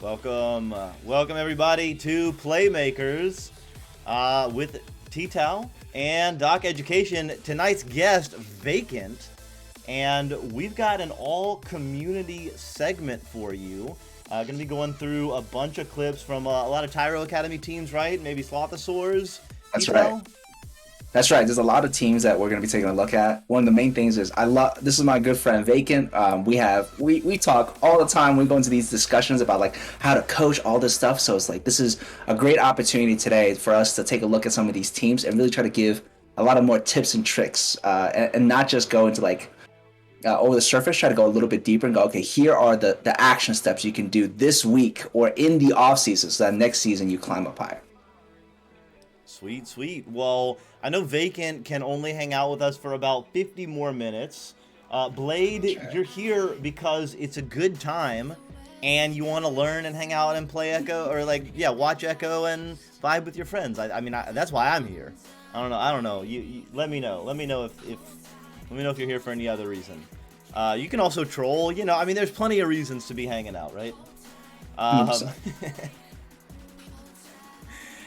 Welcome everybody to Playmakers with TTao and Doc Education. Tonight's guest, Vacant, and we've got an all-community segment for you. Going to be going through a bunch of clips from a lot of Tyro Academy teams, right? Maybe Slothosaurs. That's TTao? right. That's right. There's a lot of teams that we're going to be taking a look at. One of the main things is this is my good friend Vacant. We talk all the time. We go into these discussions about like how to coach all this stuff. So it's like this is a great opportunity today for us to take a look at some of these teams and really try to give a lot of more tips and tricks and not just go into like over the surface. Try to go a little bit deeper and go, okay, here are the action steps you can do this week or in the off season so that next season you climb up higher. Sweet. Well, I know Vacant can only hang out with us for about 50 more minutes. Blade, you're here because it's a good time and you want to learn and hang out and play Echo or watch Echo and vibe with your friends. I mean, that's why I'm here. I don't know. You let me know. Let me know if you're here for any other reason. You can also troll, there's plenty of reasons to be hanging out, right?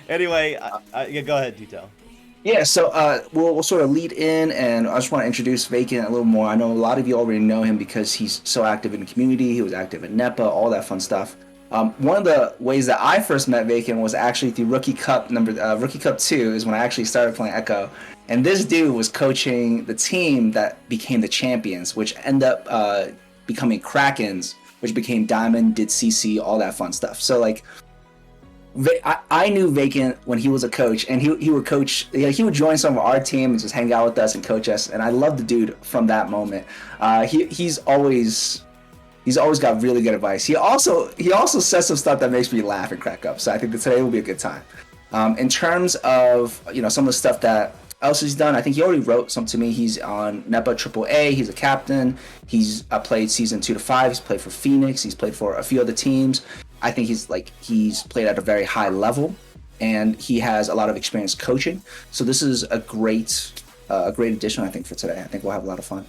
Anyway, go ahead, TTao. Yeah, so we'll sort of lead in, and I just want to introduce Vacant a little more. I know a lot of you already know him because he's so active in the community. He was active in NEPA, all that fun stuff. One of the ways that I first met Vacant was actually through Rookie Cup 2 is when I actually started playing Echo. And this dude was coaching the team that became the champions, which ended up becoming Krakens, which became Diamond, did CC, all that fun stuff. So like, I knew Vacant when he was a coach, and he would coach. He would join some of our team and just hang out with us and coach us. And I love the dude from that moment. He's always got really good advice. He also says some stuff that makes me laugh and crack up. So I think that today will be a good time. In terms of some of the stuff that else he's done, I think he already wrote some to me. He's on NEPA AAA. He's a captain. He's played season 2 to 5. He's played for Phoenix. He's played for a few other teams. I think he's played at a very high level, and he has a lot of experience coaching. So this is a great addition, I think, for today. I think we'll have a lot of fun.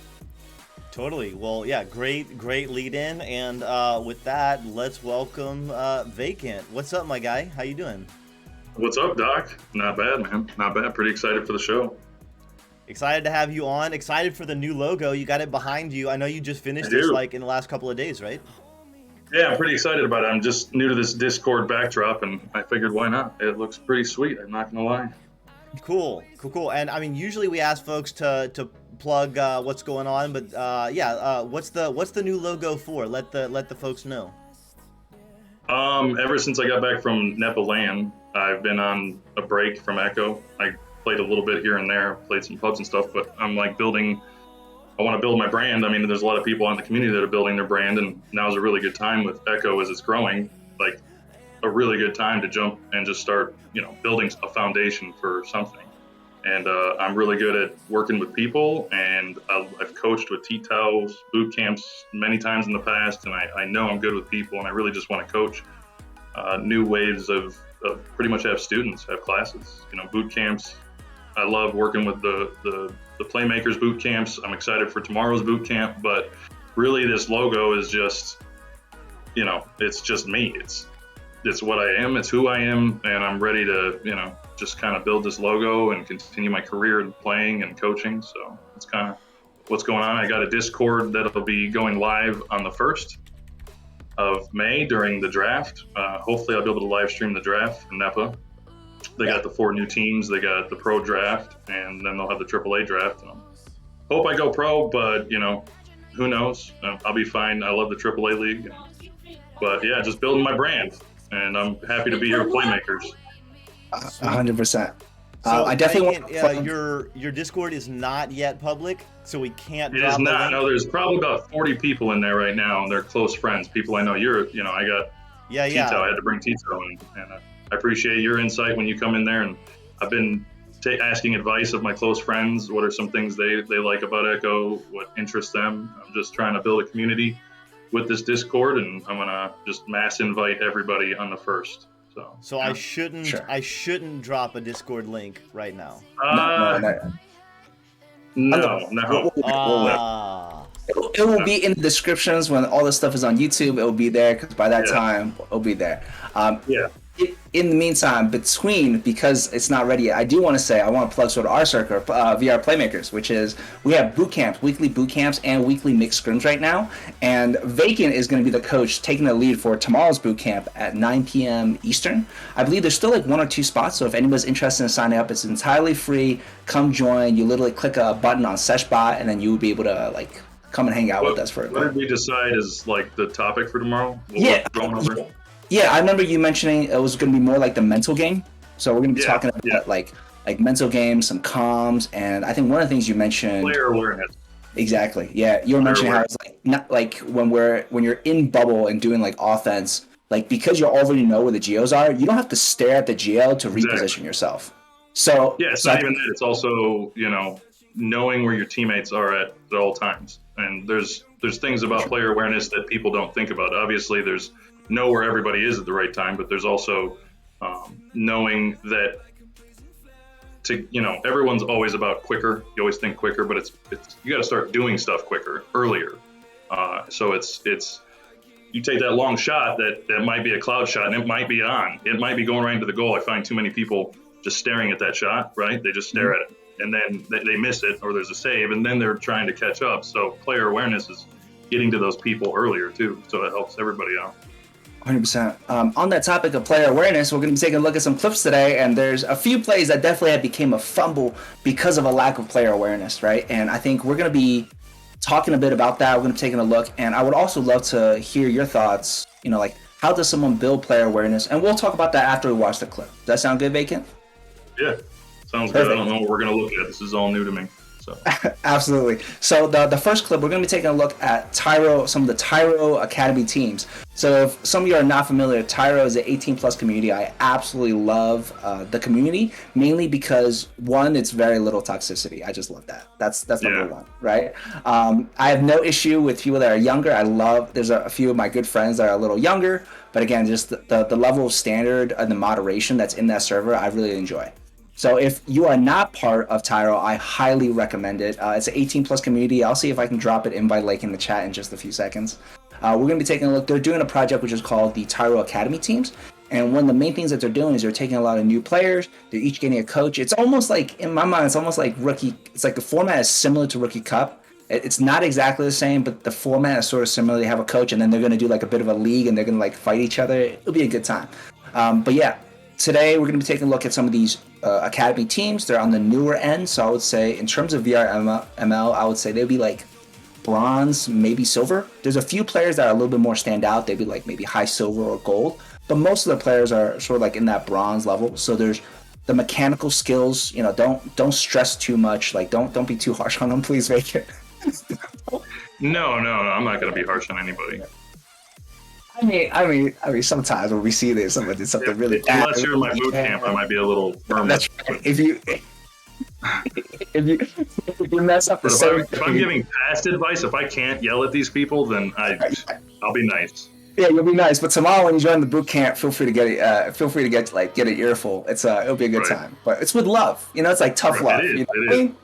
Totally. Well, yeah, great lead in, and with that, let's welcome Vacant. What's up, my guy? How you doing? What's up, Doc? Not bad, man. Not bad. Pretty excited for the show. Excited to have you on. Excited for the new logo. You got it behind you. I know you just finished this in the last couple of days, right? Yeah, I'm pretty excited about it. I'm just new to this Discord backdrop, and I figured why not? It looks pretty sweet. I'm not gonna lie. Cool. And I mean, usually we ask folks to plug what's going on, but what's the new logo for? Let the folks know. Ever since I got back from NEPA LAN, I've been on a break from Echo. I played a little bit here and there, played some pubs and stuff, but I'm like I want to build my brand. I mean, there's a lot of people in the community that are building their brand, and now's a really good time with Echo as it's growing, like a really good time to jump and just start, building a foundation for something. And I'm really good at working with people, and I've coached with TTao boot camps many times in the past, and I know I'm good with people, and I really just want to coach new waves of pretty much have students, have classes, boot camps. I love working with the Playmakers boot camps. I'm excited for tomorrow's boot camp, but really this logo is just, it's just me. It's what I am. It's who I am, and I'm ready to, just kind of build this logo and continue my career in playing and coaching. So it's kind of what's going on. I got a Discord that'll be going live on the 1st of May during the draft. Hopefully I'll be able to live stream the draft for NEPA. They got the 4 new teams. They got the pro draft, and then they'll have the AAA draft. Hope I go pro, but who knows? I'll be fine. I love the AAA league, but yeah, just building my brand, and I'm happy to be here with Playmakers. 100%. So I definitely want your Discord is not yet public, so we can't. It is not. No, there's probably about 40 people in there right now, and they're close friends. People I know. I got TTao. I had to bring TTao in, and I appreciate your insight when you come in there. And I've been asking advice of my close friends. What are some things they like about Echo? What interests them? I'm just trying to build a community with this Discord, and I'm gonna just mass invite everybody on the 1st. So I shouldn't drop a Discord link right now. No. It will be in the descriptions when all this stuff is on YouTube. It will be there because by that time it'll be there. Yeah. In the meantime, because it's not ready yet, I do want to say I want to plug sort of our circle, VR Playmakers, which is we have boot camps, weekly boot camps, and weekly mixed scrims right now. And Vacant is going to be the coach taking the lead for tomorrow's boot camp at 9 p.m. Eastern. I believe there's still like 1 or 2 spots, so if anybody's interested in signing up, it's entirely free. Come join. You literally click a button on Seshbot, and then you will be able to like come and hang out with us for a bit. What did we decide is like the topic for tomorrow? Yeah, I remember you mentioning it was going to be more like the mental game. So we're going to be talking about like mental games, some comms, and I think one of the things you mentioned, player awareness. Exactly. Yeah, you were mentioning how it's like not like when you're in bubble and doing like offense, like because you already know where the geos are, you don't have to stare at the geo to reposition yourself. So yeah, it's not even that. It's also knowing where your teammates are at all times. And there's things about player awareness that people don't think about. Obviously, there's know where everybody is at the right time, but there's also knowing that everyone's always about quicker. You always think quicker, but it's you got to start doing stuff quicker, earlier. So it's you take that long shot that might be a cloud shot and it might be on. It might be going right into the goal. I find too many people just staring at that shot, right? They just stare at it and then they miss it or there's a save and then they're trying to catch up. So player awareness is getting to those people earlier too. So it helps everybody out. 100%. On that topic of player awareness, we're going to be taking a look at some clips today, and there's a few plays that definitely have became a fumble because of a lack of player awareness, right? And I think we're going to be talking a bit about that. We're going to be taking a look, and I would also love to hear your thoughts, like how does someone build player awareness? And we'll talk about that after we watch the clip. Does that sound good, Vacant? Yeah, sounds good. I don't know what we're going to look at. This is all new to me. So. Absolutely. So the first clip, we're going to be taking a look at Tyro, some of the Tyro Academy teams. So if some of you are not familiar, Tyro is an 18+ community. I absolutely love the community, mainly because, one, it's very little toxicity. I just love that. That's number one, right? I have no issue with people that are younger. There's a few of my good friends that are a little younger, but again, just the level of standard and the moderation that's in that server, I really enjoy. So if you are not part of Tyro, I highly recommend it. It's an 18+ community. I'll see if I can drop it invite link in the chat in just a few seconds. We're going to be taking a look. They're doing a project which is called the Tyro Academy teams. And one of the main things that they're doing is they're taking a lot of new players. They're each getting a coach. It's almost like, in my mind, it's almost like Rookie. It's like the format is similar to Rookie Cup. It's not exactly the same, but the format is sort of similar. They have a coach, and then they're going to do like a bit of a league, and they're going to like fight each other. It'll be a good time. But yeah, today we're going to be taking a look at some of these Academy teams. They're on the newer end, so I would say in terms of VR ML, I would say they'd be like bronze, maybe silver. There's a few players that are a little bit more stand out. They'd be like maybe high silver or gold, but most of the players are sort of like in that bronze level. So there's the mechanical skills. Don't stress too much. Like don't be too harsh on them, please, Vacant. No, I'm not going to be harsh on anybody. I mean, sometimes when we see this, someone did something really bad. Unless you're in my boot camp, I might be a little firm. That's right. If you mess up the same. If I'm giving past advice, if I can't yell at these people, then I'll be nice. Yeah, you'll be nice. But tomorrow when you join the boot camp, feel free to get get an earful. It'll be a good time. But it's with love. It's like tough love. It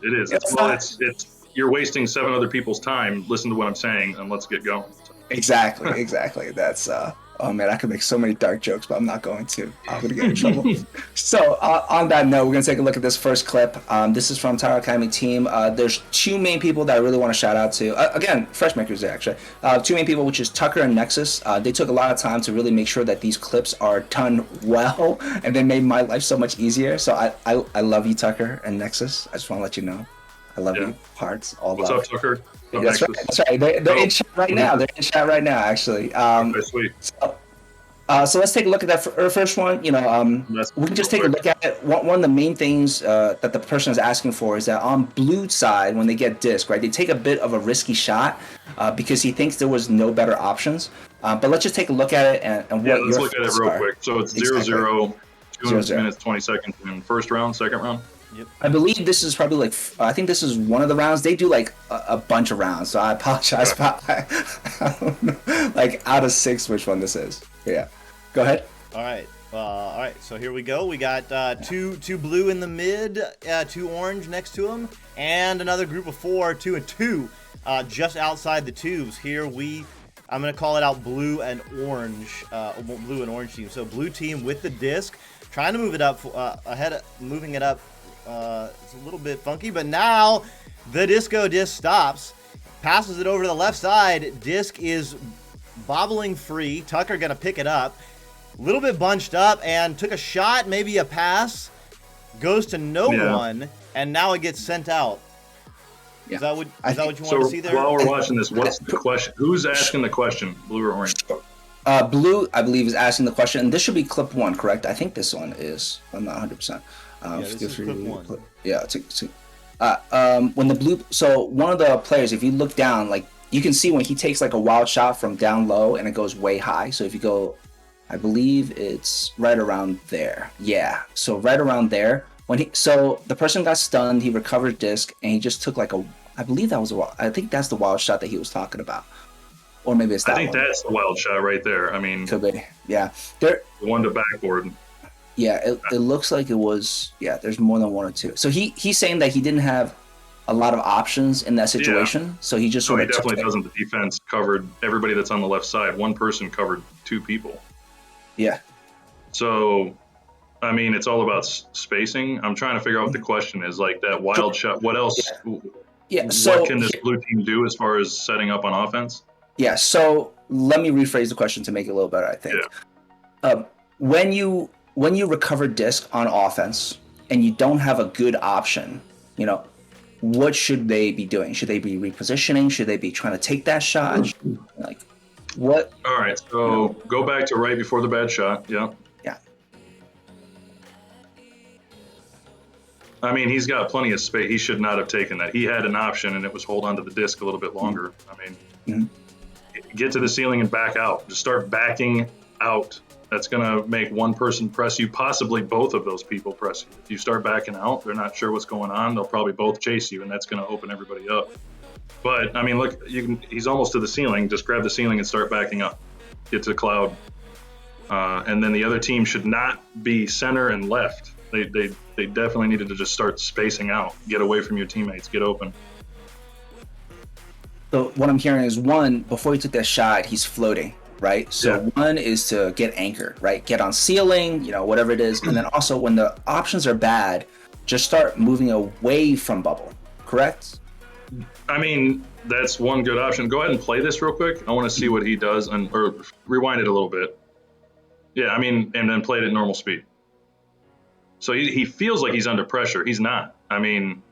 is. It's you're wasting 7 other people's time. Listen to what I'm saying, and let's get going. Exactly. That's oh man, I could make so many dark jokes, but I'm not going to. I'm gonna get in trouble. So on that note, we're gonna take a look at this first clip. This is from Tyro Academy team. There's 2 main people that I really want to shout out to. Again, fresh makers actually. 2 main people, which is Tucker and Nexus. They took a lot of time to really make sure that these clips are done well, and they made my life so much easier. So I love you, Tucker and Nexus. I just want to let you know, I love you. Hearts, all love. What's up, Tucker? That's right. They're in chat right now. They're in chat right now, actually. Sweet. So let's take a look at that first one. We can just take a look at it. One of the main things that the person is asking for is that on blue side, when they get disc, right, they take a bit of a risky shot because he thinks there was no better options. But let's just take a look at it and what let's look at it real quick. So it's 0-0, 2 minutes 20 seconds in first round, second round. Yep. I believe this is probably I think this is one of the rounds. They do like a bunch of rounds, so I apologize. I don't know, like out of 6, which one this is. Yeah, go ahead. All right. So here we go. We got two blue in the mid, 2 orange next to them, and another group of 4, 2 and 2. just outside the tubes. Here I'm going to call it out blue and orange team. So blue team with the disc, trying to move it up moving it up. It's a little bit funky, but now the disco disc stops, passes it over to the left side. Disc is bobbling free. Tucker going to pick it up. A little bit bunched up and took a shot, maybe a pass. Goes to no one, and now it gets sent out. Yeah. Is that what you want to see there? While we're watching this, what's the question? Who's asking the question, blue or orange? Blue, I believe, is asking the question, and this should be clip 1, correct? I think this one is. I'm not 100%. This is clip 1. Yeah. When the blue, so one of the players, if you look down, like you can see when he takes like a wild shot from down low and it goes way high. So if you go, I believe it's right around there. Yeah. So right around there. So the person got stunned, he recovered disc, and he just took like I believe that was I think that's the wild shot that he was talking about. Or maybe it's that one. I think that's the wild shot right there. I mean, could be. Yeah. The one to backboard. Yeah, it looks like it was. Yeah, there's more than one or two. So he's saying that he didn't have a lot of options in that situation. So he just sort of. He definitely doesn't. The defense covered everybody that's on the left side. One person covered 2 people. Yeah. So, I mean, it's all about spacing. I'm trying to figure out what the question is. Like that wild shot. What else? Yeah. So what can this blue team do as far as setting up on offense? Yeah. So let me rephrase the question to make it a little better. I think. Yeah. When you recover disc on offense and you don't have a good option, what should they be doing? Should they be repositioning? Should they be trying to take that shot? Like, what? All right. So go back to right before the bad shot. Yeah. Yeah. I mean, he's got plenty of space. He should not have taken that. He had an option, and it was hold on to the disc a little bit longer. I mean, get to the ceiling and back out. Just start backing out. That's going to make one person press you, possibly both of those people press you. If you start backing out, they're not sure what's going on. They'll probably both chase you, and that's going to open everybody up. But, I mean, look, he's almost to the ceiling. Just grab the ceiling and start backing up. Get to the cloud. And then the other team should not be center and left. They definitely needed to just start spacing out. Get away from your teammates. Get open. So what I'm hearing is, one, before he took that shot, he's floating. Right. So one is to get anchored, right? Get on ceiling, whatever it is. And then also when the options are bad, just start moving away from bubble. Correct? I mean, that's one good option. Go ahead and play this real quick. I want to see what he does or rewind it a little bit. Yeah. I mean, and then play it at normal speed. So he feels like he's under pressure. He's not. I mean,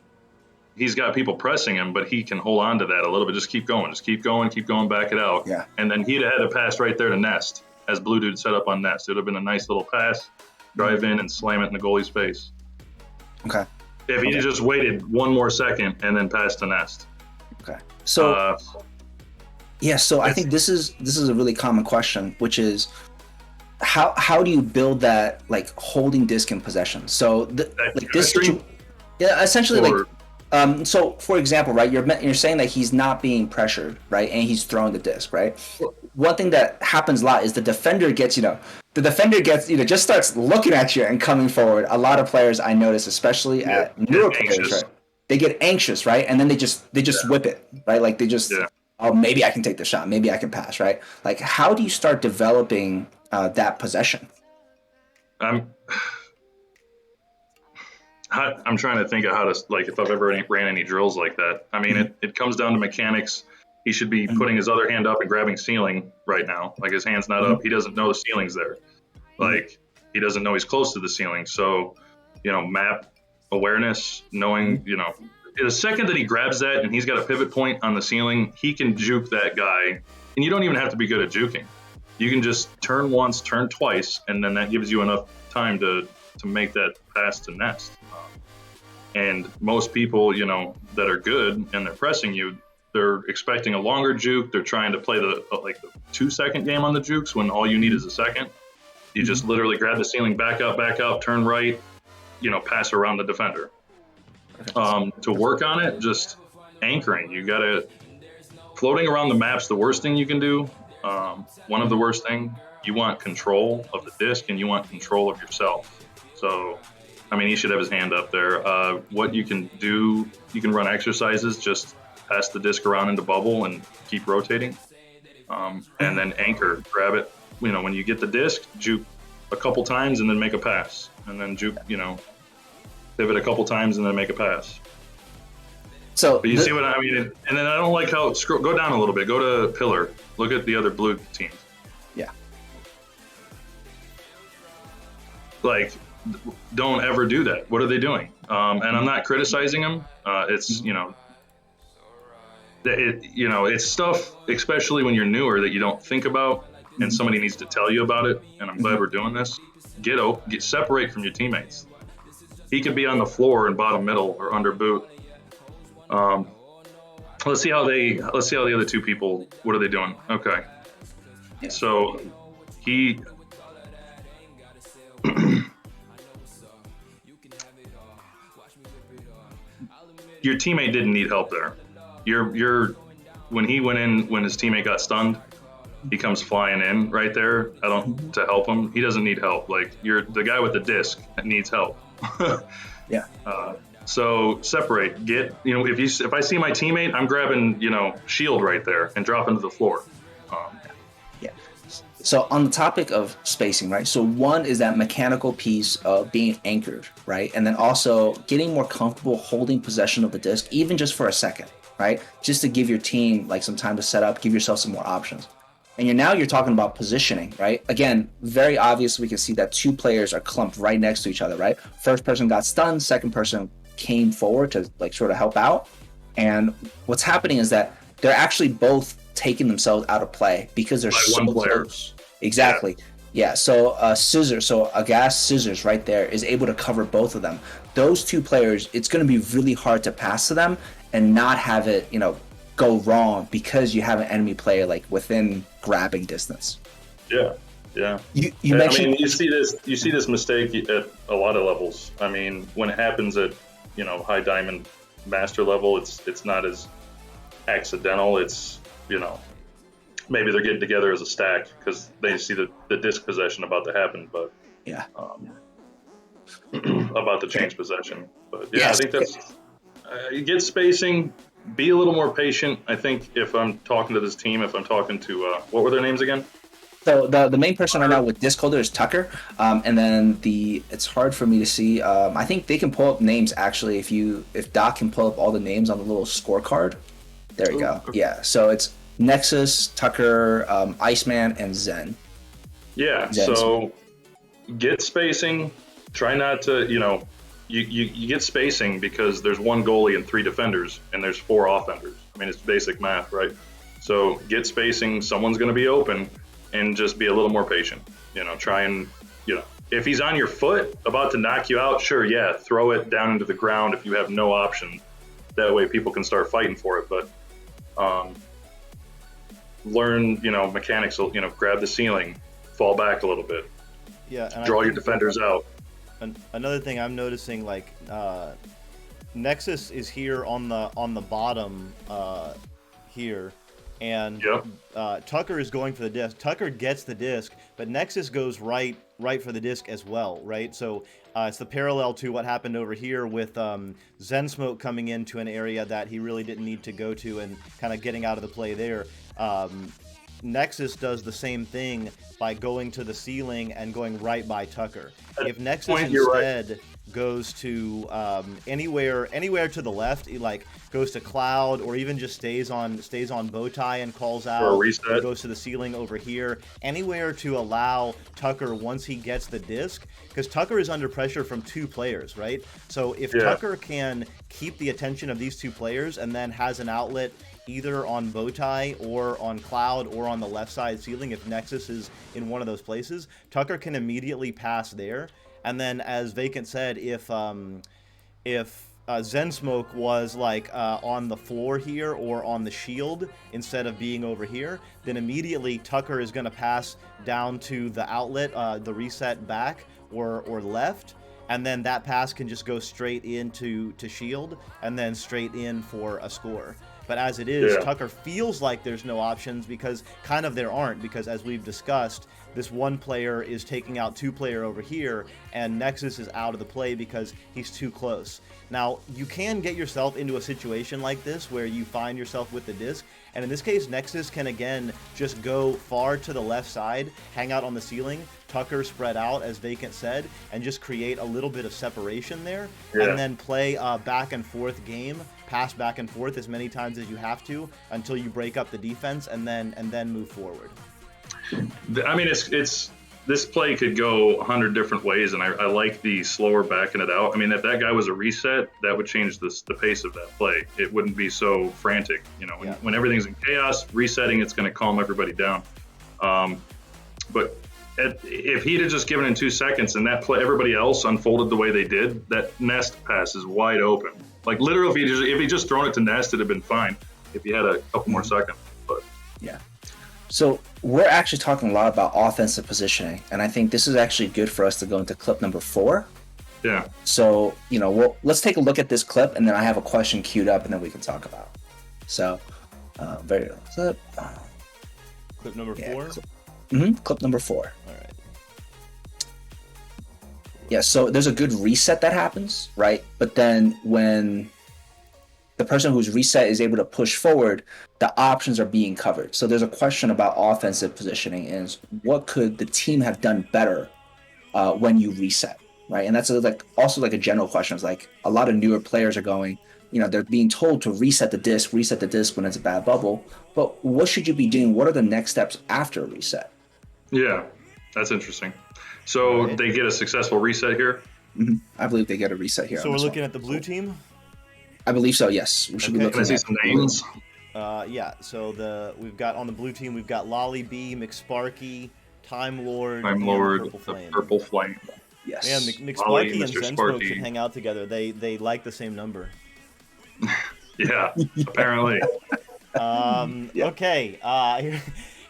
he's got people pressing him, but he can hold on to that a little bit. Just keep going, back it out. Yeah. And then he'd have had a pass right there to Nest as Blue Dude set up on Nest. It would have been a nice little pass, drive in and slam it in the goalie's face. Okay. If he just waited one more second and then passed to Nest. Okay. So so I think this is a really common question, which is how do you build that like holding disc in possession? So essentially like. So, for example, right, you're saying that he's not being pressured, right, and he's throwing the disc, right? One thing that happens a lot is the defender gets, just starts looking at you and coming forward. A lot of players I notice, especially at newer players, right, they get anxious, right, and then they just whip it, right, like they just, oh, maybe I can take the shot, maybe I can pass, right? Like, how do you start developing that possession? I'm trying to think of how to, like, if I've ever ran any drills like that. I mean, it comes down to mechanics. He should be putting his other hand up and grabbing ceiling right now. Like, his hand's not up. He doesn't know the ceiling's there. Like, he doesn't know he's close to the ceiling. So, map awareness, knowing, the second that he grabs that and he's got a pivot point on the ceiling, he can juke that guy. And you don't even have to be good at juking. You can just turn once, turn twice, and then that gives you enough time to make that pass to Nest. And most people, that are good and they're pressing you, they're expecting a longer juke. They're trying to play the 2-second game on the jukes when all you need is a second. You just literally grab the ceiling, back out, turn right, pass around the defender. To work on it, just anchoring. You got to floating around the map's the worst thing you can do. One of the worst thing. You want control of the disc and you want control of yourself. So, I mean, he should have his hand up there. What you can do, you can run exercises, just pass the disc around into bubble and keep rotating. And then anchor, grab it. You know, when you get the disc, juke a couple times and then make a pass. And then juke, you know, pivot a couple times and then make a pass. So but you see what I mean? And then I don't like how, go down a little bit, go to pillar, look at the other blue teams. Yeah. Like, don't ever do that. What are they doing? And I'm not criticizing them. It's, you know, it's stuff, especially when you're newer, that you don't think about, and somebody needs to tell you about it. And I'm glad we're doing this. Get separate from your teammates. He could be on the floor in bottom middle or under boot. Let's see how the other two people, what are they doing? Okay. Yeah. So he your teammate didn't need help there. When he went in, when his teammate got stunned, he comes flying in right there. To help him. He doesn't need help. Like, you're the guy with the disc that needs help. Yeah. So separate. Get, you know, if I see my teammate, I'm grabbing, you know, shield right there and dropping to the floor. Yeah. So on the topic of spacing, right? So one is that mechanical piece of being anchored, right? And then also getting more comfortable holding possession of the disc, even just for a second, right? Just to give your team like some time to set up, give yourself some more options. And you're talking about positioning, right? Again, very obvious. We can see that two players are clumped right next to each other, right? First person got stunned, second person came forward to like sort of help out. And what's happening is that they're actually both taking themselves out of play because they're so close. Exactly. Yeah. So a gas scissors right there is able to cover both of them. Those two players, it's going to be really hard to pass to them and not have it, you know, go wrong because you have an enemy player like within grabbing distance. Yeah. You mentioned, I mean, you see this mistake at a lot of levels. I mean, when it happens at, you know, high diamond master level, it's not as accidental. It's, you know, maybe they're getting together as a stack because they see the disc possession about to happen, but yeah, about to change possession. But yeah, yes. I think that's you get spacing. Be a little more patient. I think if I'm talking to this team, if I'm talking to what were their names again? So the main person right now with disc holder is Tucker, and then it's hard for me to see. I think they can pull up names actually. If Doc can pull up all the names on the little scorecard, there you go. Okay. Yeah, so it's Nexus, Tucker, Iceman, and Zen. Yeah. So get spacing. Try not to, you know, you get spacing because there's one goalie and 3 defenders, and there's 4 offenders. I mean, it's basic math, right? So get spacing. Someone's going to be open. And just be a little more patient, you know, try and, you know, if he's on your foot about to knock you out, sure, yeah, throw it down into the ground if you have no option. That way people can start fighting for it. But learn, you know, mechanics, you know, grab the ceiling, fall back a little bit. Yeah. And draw your defenders out. Another thing I'm noticing, like, Nexus is here on the bottom here. And Tucker is going for the disc. Tucker gets the disc, but Nexus goes right for the disc as well, right? So it's the parallel to what happened over here with Zen Smoke coming into an area that he really didn't need to go to and kind of getting out of the play there. Nexus does the same thing by going to the ceiling and going right by Tucker. If Nexus instead goes to anywhere to the left, like goes to Cloud or even just stays on Bowtie and calls out, or goes to the ceiling over here, anywhere to allow Tucker, once he gets the disc, because Tucker is under pressure from 2 players, right? So if Tucker can keep the attention of these 2 players and then has an outlet either on Bowtie or on Cloud or on the left side ceiling, if Nexus is in one of those places, Tucker can immediately pass there. And then, as Vacant said, if Zen Smoke was like on the floor here or on the shield instead of being over here, then immediately Tucker is going to pass down to the outlet, the reset back or left, and then that pass can just go straight into shield and then straight in for a score. But as it is, Yeah. Tucker feels like there's no options because kind of there aren't, because as we've discussed, this one player is taking out two player over here, and Nexus is out of the play because he's too close. Now, you can get yourself into a situation like this where you find yourself with the disc, and in this case, Nexus can again just go far to the left side, hang out on the ceiling, Tucker spread out, as Vacant said, and just create a little bit of separation there, Yeah. and then play a back and forth game, pass back and forth as many times as you have to until you break up the defense, and then move forward. I mean, it's this play could go 100 different ways, and I like the slower backing it out. I mean, if that guy was a reset, that would change the pace of that play. It wouldn't be so frantic. You know, when everything's in chaos, resetting, it's going to calm everybody down. But if he'd have just given in 2 seconds and that play, everybody else unfolded the way they did, that nest pass is wide open. Like literally, if he just thrown it to nest, it'd have been fine if he had a couple more seconds. But Yeah. So we're actually talking a lot about offensive positioning, and I think this is actually good for us to go into clip number 4. yeah, So, let's take a look at this clip, and then I have a question queued up, and then we can talk about it. So, clip. Clip number 4? Clip number 4. All right. Yeah, so there's a good reset that happens, right? But then when the person who's reset is able to push forward, the options are being covered. So there's a question about offensive positioning is what could the team have done better when you reset, right? And that's also a general question. It's like a lot of newer players are going, they're being told to reset the disc when it's a bad bubble. But what should you be doing? What are the next steps after a reset? yeah, that's interesting. So Right. they get a successful reset here. I believe they get a reset here. So we're looking at the blue team? I believe so, yes. We should be Okay. looking Can I see at some names? Yeah, so we've got on the blue team, we've got Lolly B, McSparky, Time Lord, Time and Lord, Purple Flame. the Purple Flame. Yes. Yeah, Lolly, McSparky and Mr. Zenspoke Sparky. should hang out together. They like the same number. Yeah, apparently. Okay,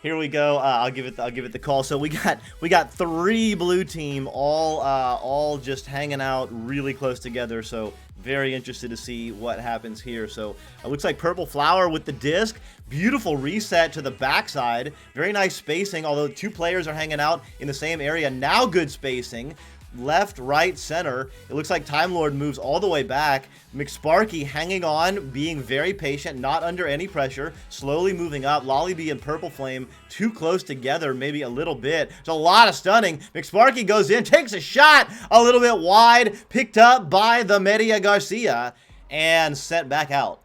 here we go. I'll give it the call. So we got 3 blue team all just hanging out really close together. So very interested to see what happens here. So it looks like Purple Flower with the disc. Beautiful reset to the backside. Very nice spacing, although 2 players are hanging out in the same area. Now good spacing. Left, right, center. It looks like Time Lord moves all the way back. McSparky hanging on, being very patient, not under any pressure, slowly moving up. Lollybee and Purple Flame too close together, maybe a little bit. There's a lot of stunning. McSparky goes in, takes a shot a little bit wide, picked up by the Media Garcia, and sent back out.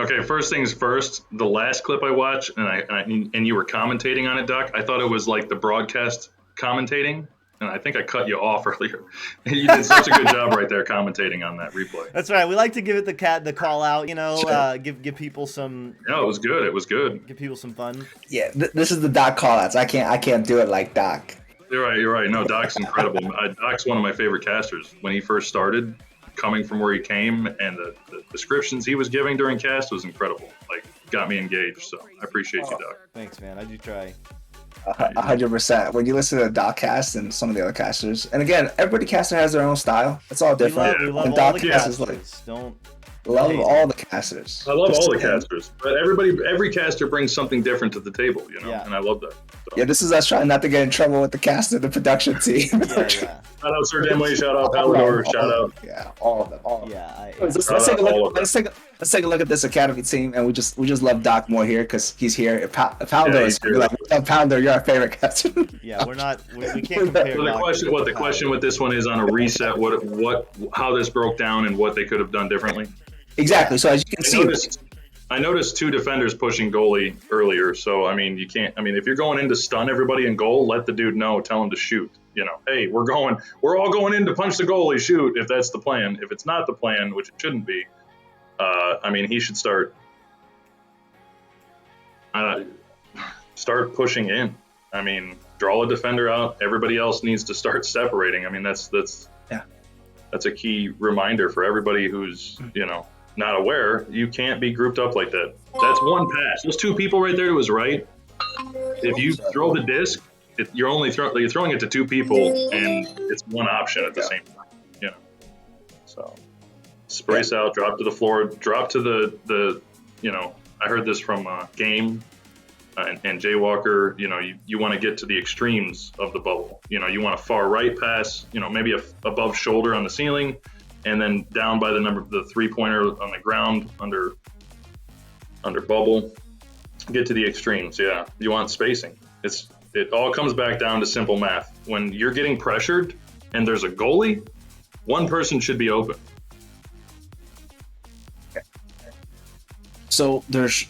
Okay, first things first. The last clip I watched, and you were commentating on it, Doc. I thought it was like the broadcast commentating. And I think I cut you off earlier. You did such a good job right there commentating on that replay. That's right. We like to give it the call out, Sure. give people some. No, it was good. It was good. Give people some fun. Yeah, this is the Doc callouts. I can't do it like Doc. You're right. No, Doc's incredible. Doc's one of my favorite casters. When he first started, coming from where he came, and the descriptions he was giving during cast was incredible. Like, got me engaged. So I appreciate you, Doc. Thanks, man. I do try. 100%. When you listen to Doc cast and some of the other casters, and again, everybody caster has their own style. It's all different. We love and all Doc the cast is casters. Don't. love Amazing. all the casters. I love Just all the saying. casters, but every caster brings something different to the table, Yeah. and I love that. So. Yeah, this is us trying not to get in trouble with the caster, the production team. Yeah. Shout out Sir Demway, shout out Palador, shout out. Yeah, all of them. All of them. Yeah. Let's take a look. Let's take a look at this academy team, and we just love Doc more here because he's here. If Palador is here, we're like, Palador, you're our favorite caster. Yeah, we're not. We can't compare. So the question with this one is on a reset. How this broke down and what they could have done differently. Exactly. So as you can see, I noticed 2 defenders pushing goalie earlier. So I mean, you can't. I mean, if you're going in to stun everybody in goal, let the dude know. Tell him to shoot. Hey, we're all going in to punch the goalie. Shoot if that's the plan. If it's not the plan, which it shouldn't be, I mean, he should start pushing in. I mean, draw a defender out. Everybody else needs to start separating. I mean, that's a key reminder for everybody who's not aware. You can't be grouped up like that. That's one pass. Those 2 people right there to his right. If you throw the disc, you're throwing it to 2 people, and it's one option at the same time. So Sprace out, drop to the floor, drop to the I heard this from Game and Jaywalker. You want to get to the extremes of the bubble. You want a far right pass, maybe above shoulder on the ceiling, and then down by the 3-pointer on the ground under bubble. Get to the extremes. Yeah, you want spacing. It all comes back down to simple math. When you're getting pressured and there's a goalie, one person should be open. So there's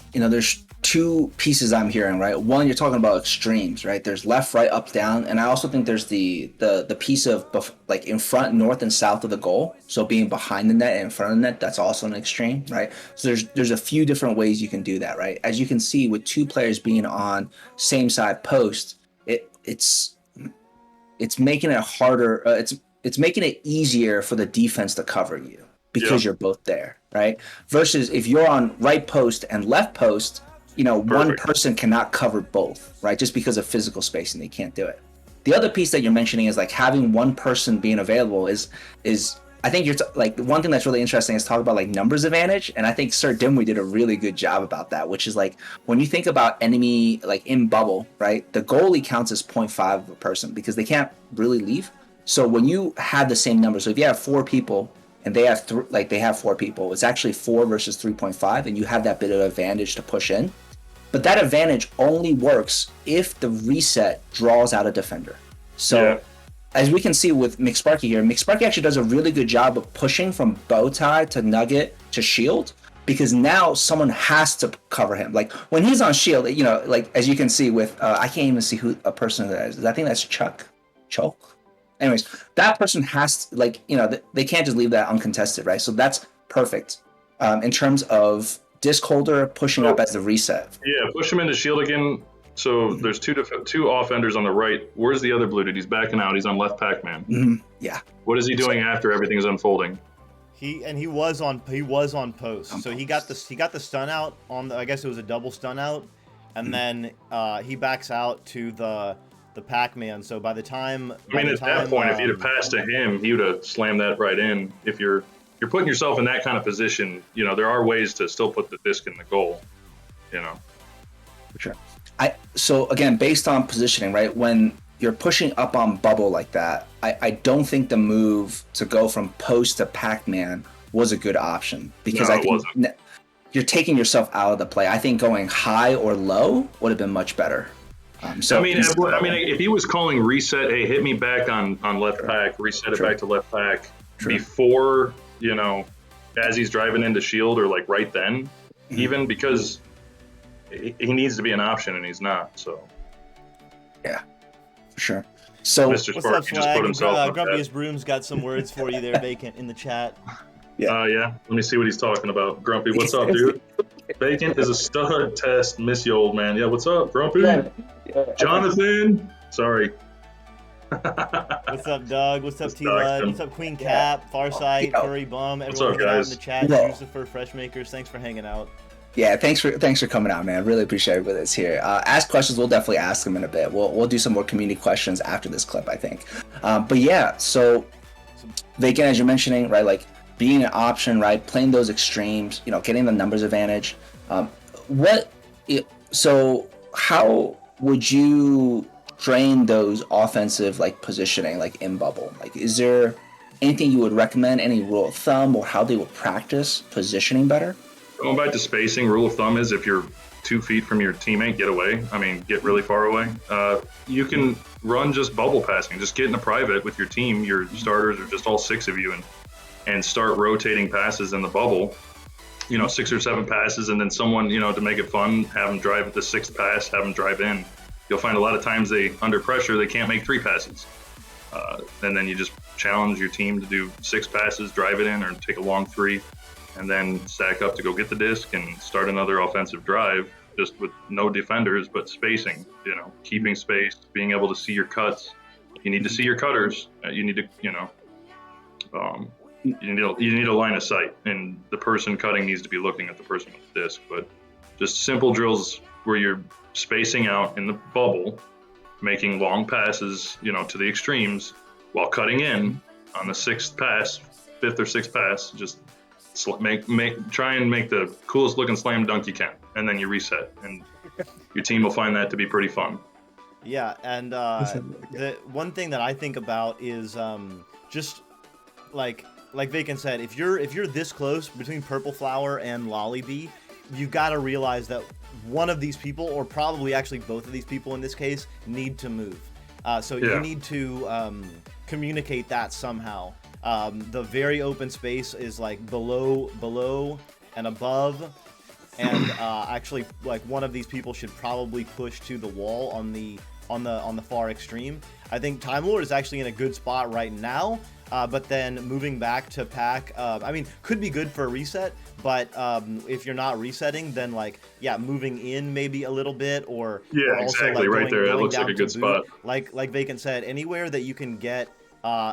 two pieces I'm hearing, right? One, you're talking about extremes, right? There's left, right, up, down, and I also think there's the piece of like in front, north, and south of the goal. So being behind the net and in front of the net, that's also an extreme, right? So there's a few different ways you can do that, right? As you can see, with two players being on same side post, it's making it harder. It's making it easier for the defense to cover you because you're both there, right? Versus if you're on right post and left post, one person cannot cover both, right? Just because of physical spacing, they can't do it. The other piece that you're mentioning is like having one person being available is I think like one thing that's really interesting is talk about like numbers advantage, and I think Sir Dimwee did a really good job about that, which is like when you think about enemy like in bubble, right? The goalie counts as 0.5 of a person because they can't really leave. So when you have the same number, so if you have 4 people and they have they have 4 people, it's actually 4 versus 3.5, and you have that bit of advantage to push in. But that advantage only works if the reset draws out a defender. So as we can see with McSparky here, McSparky actually does a really good job of pushing from bow tie to nugget to shield, because now someone has to cover him. Like when he's on shield, like as you can see with, I can't even see who a person that is. I think that's Chuck. Anyways, that person has to, they can't just leave that uncontested, right? So that's perfect in terms of disc holder pushing up as the reset. Yeah, push him into shield again. So there's two offenders on the right. Where's the other blue dude? He's backing out. He's on left Pac-Man. Mm-hmm. Yeah. What is he doing after everything's unfolding? He was on post. So he got the stun out on I guess it was a double stun out, and then he backs out to the Pac-Man. So by the time at that point, if you'd have passed to him, he would have slammed that right in. If you're putting yourself in that kind of position, there are ways to still put the disc in the goal. For sure. So again, based on positioning, right? When you're pushing up on bubble like that, I don't think the move to go from post to Pac-Man was a good option, because I think you're taking yourself out of the play. I think going high or low would have been much better. If he was calling reset, hey, hit me back on left pack, reset it back to left pack before, as he's driving into shield, or like right then, even, because he needs to be an option and he's not. So yeah, for sure. So what's up, Swag? Grumpiest Broom's got some words for you there, Vacant, in the chat. Yeah. Let me see what he's talking about. Grumpy, what's up, dude? Vacant is a stud test. Miss you, old man. Yeah, what's up, Grumpy? Yeah. Jonathan. Sorry. What's up, Doug? What's up, T-Lud? What's up, Queen Cap, Farsight, Furry Bum, everyone hanging out in the chat. Lucifer, Freshmakers, thanks for hanging out. Yeah, thanks for coming out, man. Really appreciate everybody that's here. Ask questions. We'll definitely ask them in a bit. We'll do some more community questions after this clip, I think. But yeah, so Vacant, as you're mentioning, right, like being an option, right, playing those extremes, getting the numbers advantage. So how would you train those offensive positioning in bubble? Is there anything you would recommend, any rule of thumb, or how they would practice positioning better? Going back to spacing, rule of thumb is if you're 2 feet from your teammate, get away. Get really far away. You can run just bubble passing. Just get in a private with your team, your starters, or just all 6 of you, and start rotating passes in the bubble. 6 or 7 passes, and then someone, to make it fun, have them drive at the 6th pass, have them drive in. You'll find a lot of times under pressure, they can't make 3 passes. And then you just challenge your team to do 6 passes, drive it in, or take a long 3. And then stack up to go get the disc and start another offensive drive, just with no defenders, but spacing, keeping space, being able to see your cuts. You need to see your cutters. You need to, you need a line of sight, and the person cutting needs to be looking at the person with the disc. But just simple drills where you're spacing out in the bubble, making long passes, to the extremes, while cutting in on the 6th pass, 5th or 6th pass, just try and make the coolest looking slam dunk you can, and then you reset, and your team will find that to be pretty fun. Yeah, and the one thing that I think about is just like Vacant said, if you're this close between Purple Flower and Lollybee, you've got to realize that one of these people, or probably actually both of these people in this case, need to move. So you need to communicate that somehow. The very open space is like below and above, and actually like one of these people should probably push to the wall on the far extreme. I think Time Lord is actually in a good spot right now, but then moving back to pack, I mean, could be good for a reset, but if you're not resetting, then like, yeah, moving in maybe a little bit, or also exactly, like right there. That looks like a good spot. Like Vacant said, anywhere that you can get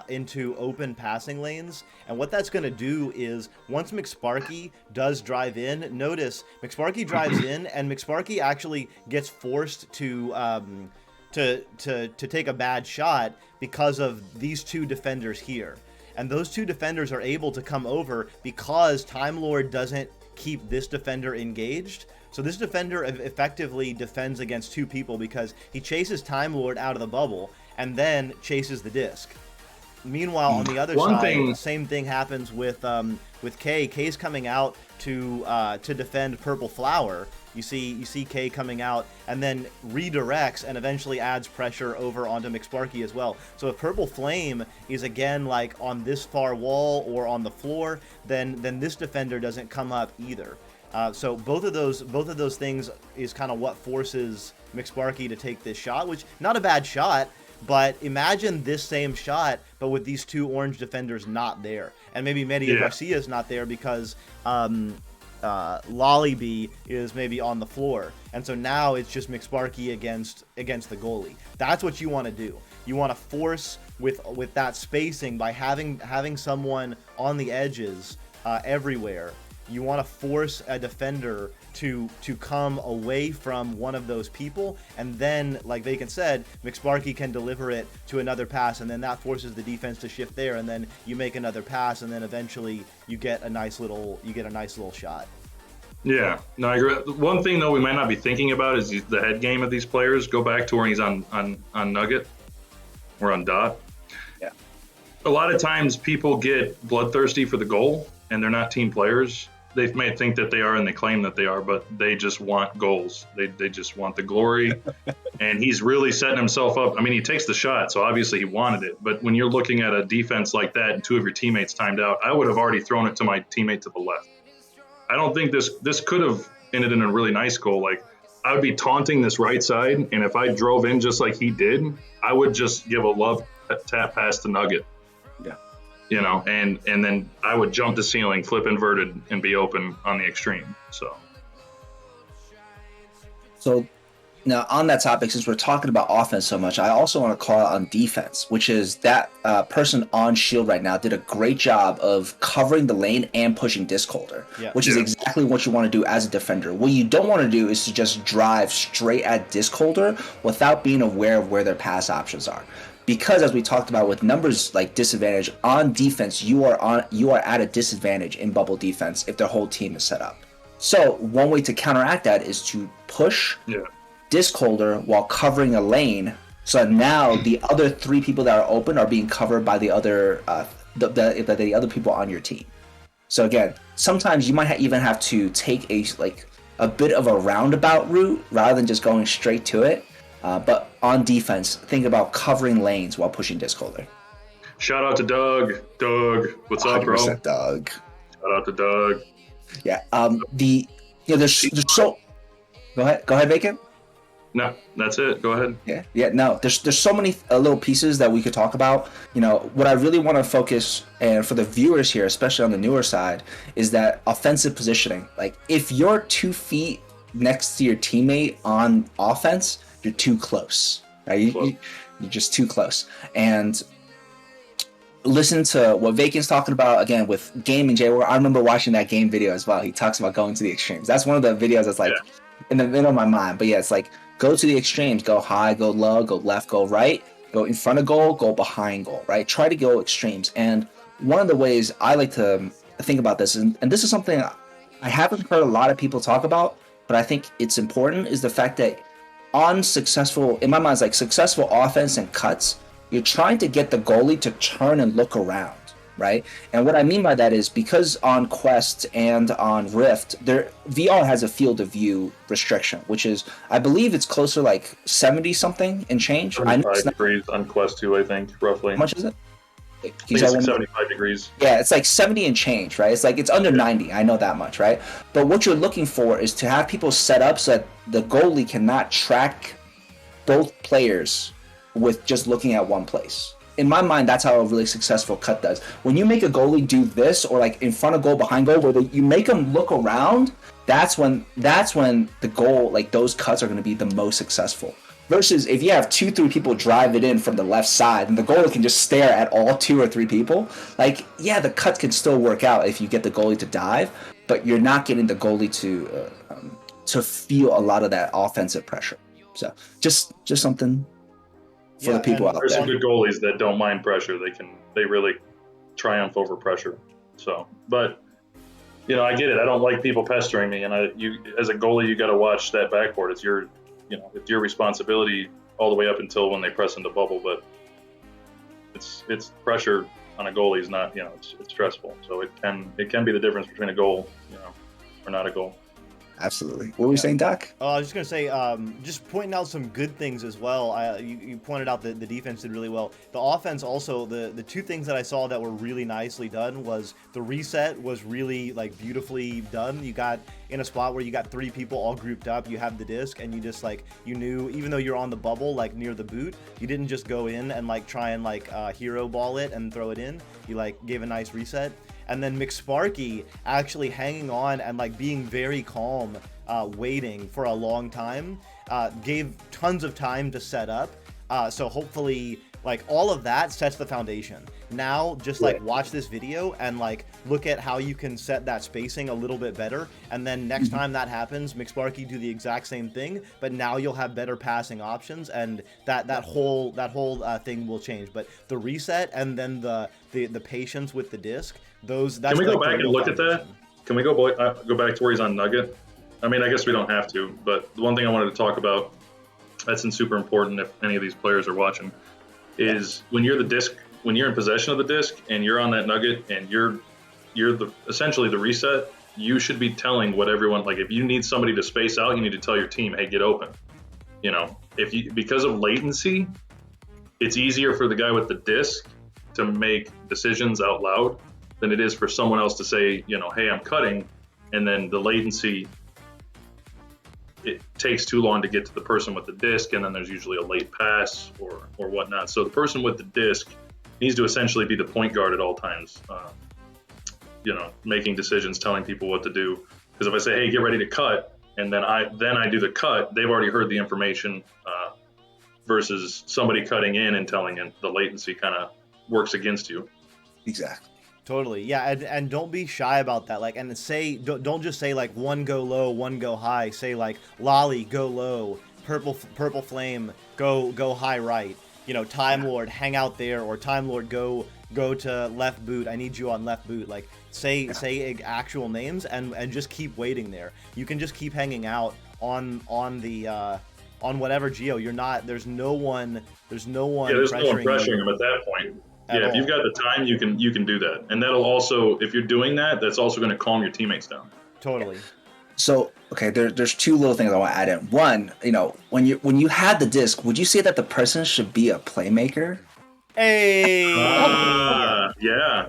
into open passing lanes. And what that's going to do is once McSparky does drive in, notice McSparky drives in, and McSparky actually gets forced to take a bad shot because of these two defenders here. And those two defenders are able to come over because Time Lord doesn't keep this defender engaged. So this defender effectively defends against two people because he chases Time Lord out of the bubble and then chases the disc. Meanwhile, on the other side, the same thing happens with Kay. Kay's coming out to defend Purple Flower. You see Kay coming out and then redirects and eventually adds pressure over onto McSparky as well. So if Purple Flame is again like on this far wall or on the floor, then this defender doesn't come up either. So both of those things is kind of what forces McSparky to take this shot, which not a bad shot. But imagine this same shot, but with these two orange defenders not there. And maybe Media Garcia's not there because Lollybee is maybe on the floor. And so now it's just McSparky against the goalie. That's what you want to do. You want to force with that spacing by having someone on the edges everywhere. You want to force a defender to come away from one of those people, and then, like Vacant said, McSparky can deliver it to another pass, and then that forces the defense to shift there, and then you make another pass, and then eventually you get a nice little shot. Yeah, no, I agree. One thing though we might not be thinking about is the head game of these players. Go back to where he's on Nugget or on Dot. Yeah. A lot of times people get bloodthirsty for the goal, and they're not team players. They may think that they are, and they claim that they are, but they just want goals. They just want the glory, and he's really setting himself up. I mean, he takes the shot, so obviously he wanted it. But when you're looking at a defense like that and two of your teammates timed out, I would have already thrown it to my teammate to the left. I don't think this could have ended in a really nice goal. Like, I would be taunting this right side, and if I drove in just like he did, I would just give a love tap pass to Nugget. Yeah. You know, and then I would jump the ceiling, flip inverted, and be open on the extreme. So now on that topic, since we're talking about offense so much, I also want to call out on defense, which is that person on shield right now did a great job of covering the lane and pushing disc holder, which is exactly what you want to do as a defender. What you don't want to do is to just drive straight at disc holder without being aware of where their pass options are. Because as we talked about with numbers like disadvantage on defense, you are at a disadvantage in bubble defense if their whole team is set up. So one way to counteract that is to push disc holder while covering a lane. So now the other three people that are open are being covered by the other the other people on your team. So again, sometimes you might even have to take a bit of a roundabout route rather than just going straight to it. But on defense, think about covering lanes while pushing disc holder. Shout out to Doug. Doug, what's up, bro? Doug. Shout out to Doug. Yeah. There's so. Go ahead, Vacant. No, that's it. Go ahead. Yeah. No, there's so many little pieces that we could talk about. You know, what I really want to focus, and for the viewers here, especially on the newer side, is that offensive positioning. Like, if you're 2 feet next to your teammate on offense, you're too close, right? You're just too close. And listen to what Vacant's talking about again with gaming, Jay. I remember watching that game video as well. He talks about going to the extremes. That's one of the videos that's like in the middle of my mind. But yeah, it's like go to the extremes, go high, go low, go left, go right, go in front of goal, go behind goal, right? Try to go extremes. And one of the ways I like to think about this, and this is something I haven't heard a lot of people talk about, but I think it's important, is the fact that on successful, in my mind, it's like successful offense and cuts, you're trying to get the goalie to turn and look around, right? And what I mean by that is because on Quest and on Rift, VR has a field of view restriction, which is, I believe it's closer like 70 something and change. 75 degrees on Quest 2, I think, roughly. How much is it? I think it's like 75 degrees. Yeah, it's like 70 and change, right? It's like it's under 90. I know that much, right? But what you're looking for is to have people set up so that the goalie cannot track both players with just looking at one place. In my mind, that's how a really successful cut does. When you make a goalie do this, or like in front of goal, behind goal, where you make them look around, that's when the goal, like those cuts are going to be the most successful. Versus if you have 2-3 people drive it in from the left side and the goalie can just stare at all 2 or 3 people, like, yeah, the cut can still work out if you get the goalie to dive, but you're not getting the goalie to feel a lot of that offensive pressure. So just something for the people out there. There's some good goalies that don't mind pressure. They really triumph over pressure. So, but I get it. I don't like people pestering me, and as a goalie, you got to watch that backboard. It's your responsibility all the way up until when they press into bubble. But it's pressure on a goalie is not, it's stressful. So it can be the difference between a goal, or not a goal. Absolutely. What were you saying, Doc? I was just going to say, just pointing out some good things as well. You pointed out that the defense did really well. The offense also, the 2 things that I saw that were really nicely done was the reset was really like beautifully done. You got in a spot where you got 3 people all grouped up, you have the disc, and you just like, you knew, even though you're on the bubble, like near the boot, you didn't just go in and like try and like hero ball it and throw it in. You like gave a nice reset. And then McSparky actually hanging on and like being very calm, waiting for a long time, gave tons of time to set up. So hopefully like all of that sets the foundation. Now just like watch this video and like look at how you can set that spacing a little bit better. And then next time that happens, McSparky do the exact same thing, but now you'll have better passing options, and that whole thing will change. But the reset and then the patience with the disc, that's can we go back and look at that? Can we go back to where he's on Nugget? I mean, I guess we don't have to, but the one thing I wanted to talk about that's super important if any of these players are watching is when you're in possession of the disc and you're on that Nugget and you're essentially the reset, you should be telling what everyone, like if you need somebody to space out, you need to tell your team, hey, get open. Because of latency, it's easier for the guy with the disc to make decisions out loud than it is for someone else to say, hey, I'm cutting, and then the latency, it takes too long to get to the person with the disc, and then there's usually a late pass or whatnot. So the person with the disc needs to essentially be the point guard at all times, making decisions, telling people what to do. Because if I say, hey, get ready to cut, and then I do the cut, they've already heard the information, versus somebody cutting in and telling it. The latency kind of works against you. Exactly. Totally, yeah, and don't be shy about that. Like, and don't just say like one go low, one go high. Say like Lolly go low, purple flame go high right. Time Lord hang out there, or Time Lord go to left boot. I need you on left boot. Like say actual names and just keep waiting there. You can just keep hanging out on whatever geo. There's no one pressuring him at that point. Yeah, if you've got the time, you can do that, and that'll also, if you're doing that, that's also going to calm your teammates down. Totally. So, okay, there's 2 little things I want to add in. One, when you had the disc, would you say that the person should be a playmaker? Hey. Yeah.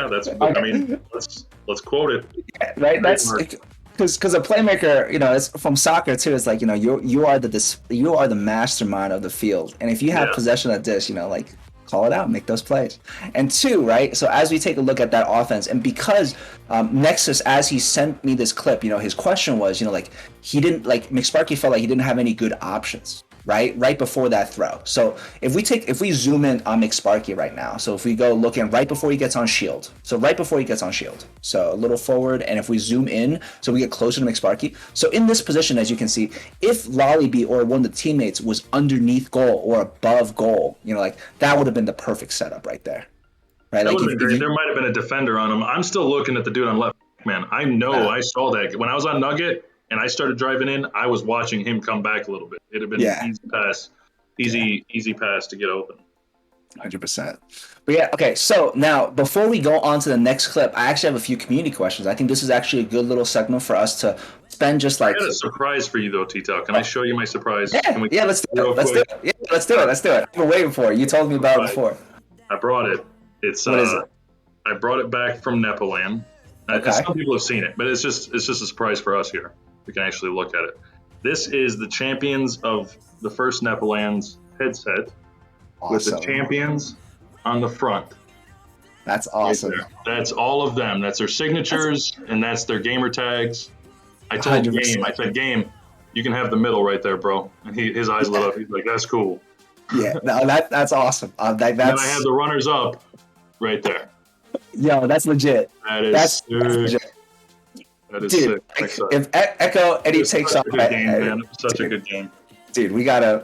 That's. I mean, let's quote it. Yeah, right. That's because a playmaker, it's from soccer too. It's like you are the mastermind of the field, and if you have possession of disc, call it out, make those plays. And 2, right? So as we take a look at that offense, and because Nexus, as he sent me this clip, his question was, he didn't, McSparky felt like he didn't have any good options, right before that throw. So if we zoom in on McSparky right now, so if we go looking right before he gets on shield, so a little forward, and if we zoom in, so we get closer to McSparky. So in this position, as you can see, if Lollybee or one of the teammates was underneath goal or above goal, that would have been the perfect setup right there. right? That Like would have if, been if great. you, There might have been a defender on him. I'm still looking at the dude on left, man. I know I saw that. When I was on Nugget and I started driving in, I was watching him come back a little bit. It'd have been yeah, easy pass, yeah. easy pass to get open. 100%. But yeah, okay. So now, before we go on to the next clip, I actually have a few community questions. I think this is actually a good little segment for us to spend just I like, got a surprise for you though, TTao. Can I show you my surprise? Can we yeah, let's do real it. Let's do quick? it. Yeah, let's do it. Let's do it. I've been waiting for it. You told me about it Surprise. before. I brought it. It's What is it? I brought it back from Nepaland. Okay. Some people have seen it, but it's just a surprise for us here. We can actually look at it. This is the champions of the first Nepaland's headset with the Awesome. champions on the front. That's Right awesome. there. That's all of them. That's their signatures and that's their gamer tags. I told 100%. Game, I said, Game, you can have the middle right there, bro. And his eyes lit up. He's like, that's cool. Yeah, no, that's awesome. And then I have That's the runners up right there. yo, that's legit. That is That's sick. legit. That is Dude, sick. like, Sorry. if Echo Eddie It's takes such off, a good game, man. It was such a good game. dude, we gotta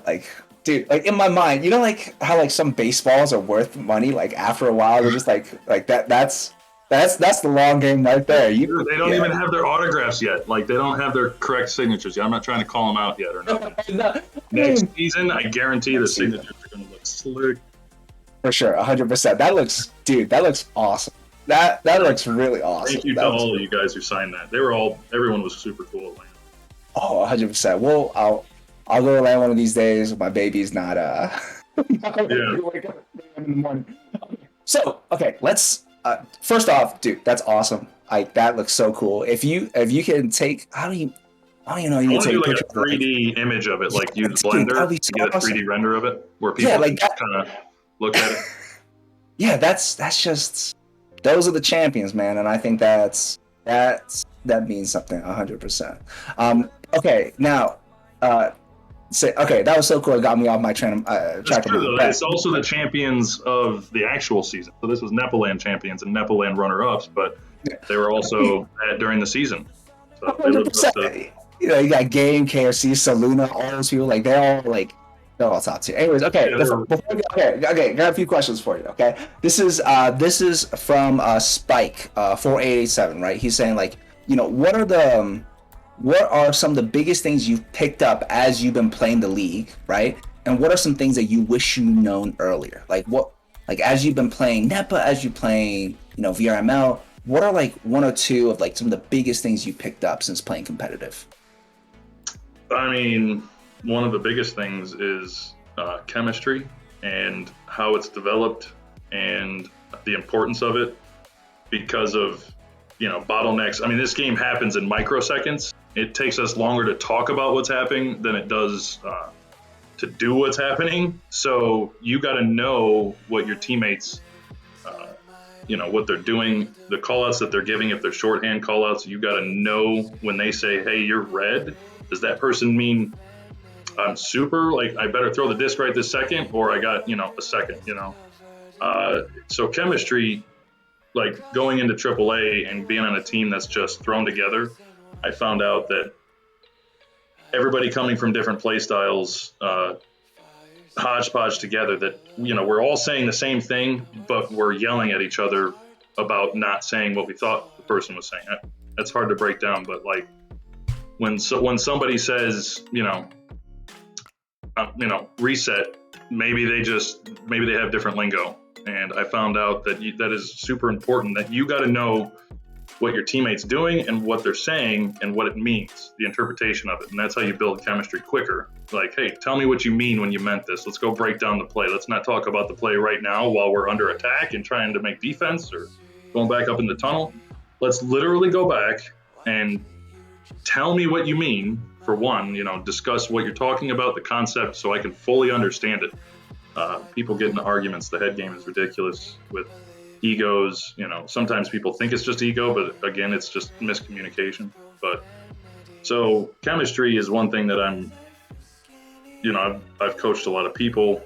dude, like in my mind, you know, like how like some baseballs are worth money. Like after a while, they're just like that. That's the long game right there. Dude, they don't even have their autographs yet. Like they don't have their correct signatures yet. I'm not trying to call them out yet or nothing. Next season, I guarantee the signatures are going to look slick. For sure, 100%. That looks awesome. That looks really awesome. Thank you to all of you guys who signed that. Everyone was super cool at land. Oh, 100%. Well, I'll go to land one of these days. My baby's not wake up in the morning. So, okay, let's first off, dude, that's awesome. That looks so cool. If you can take, I don't even know you I can want to take do a like picture a 3D image of it, like use Blender that'd be to so get a 3D awesome. render of it, where people like can kind of look at it. Yeah, that's just those are the champions, man, and I think that means something 100%. Okay, now okay, that was so cool. It got me off my track. That's true, though. It's also the champions of the actual season. So this was Nepaland champions and Nepaland runner-ups, but they were also during the season. So they lived up to, you know, you got Game, KFC, Saluna, all those people. Like they're all top tier. Anyways, okay. Okay. Got a few questions for you. Okay, this is from Spike 4887. Right, he's saying like, you know, what are some of the biggest things you've picked up as you've been playing the league, right? And what are some things that you wish you'd known earlier? Like as you've been playing NEPA, as you're playing, you know, VRML, what are like one or two of like some of the biggest things you picked up since playing competitive? I mean, one of the biggest things is chemistry and how it's developed and the importance of it because of, you know, bottlenecks. I mean, this game happens in microseconds. It takes us longer to talk about what's happening than it does to do what's happening. So you got to know what your teammates, you know, what they're doing, the callouts that they're giving. If they're shorthand callouts, you got to know when they say, "Hey, you're red." Does that person mean I'm super? Like I better throw the disc right this second, or I got, you know, a second. You know, so chemistry. Like going into AAA and being on a team that's just thrown together, I found out that everybody coming from different play styles, hodgepodge together, that, you know, we're all saying the same thing, but we're yelling at each other about not saying what we thought the person was saying. That's hard to break down, but like when somebody says, you know, reset, maybe they have different lingo. And I found out that that is super important, that you got to know what your teammate's doing and what they're saying and what it means, the interpretation of it. And that's how you build chemistry quicker. Like, hey, tell me what you mean when you meant this. Let's go break down the play. Let's not talk about the play right now while we're under attack and trying to make defense or going back up in the tunnel. Let's literally go back and tell me what you mean. For one, you know, discuss what you're talking about, the concept, so I can fully understand it. People get into arguments. The head game is ridiculous with egos. You know, sometimes people think it's just ego, but again, it's just miscommunication. But so chemistry is one thing that I've coached a lot of people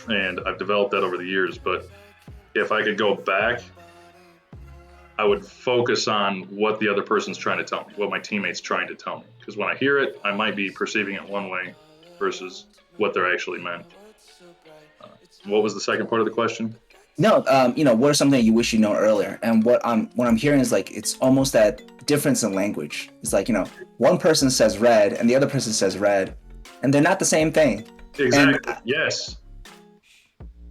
and I've developed that over the years. But if I could go back, I would focus on what the other person's trying to tell me, what my teammate's trying to tell me. Because when I hear it, I might be perceiving it one way versus what they're actually meant. What was the second part of the question? No, what are something you wish you know earlier? And what I'm hearing is like it's almost that difference in language. It's like, one person says red and the other person says red, and they're not the same thing. Exactly. And, Yes.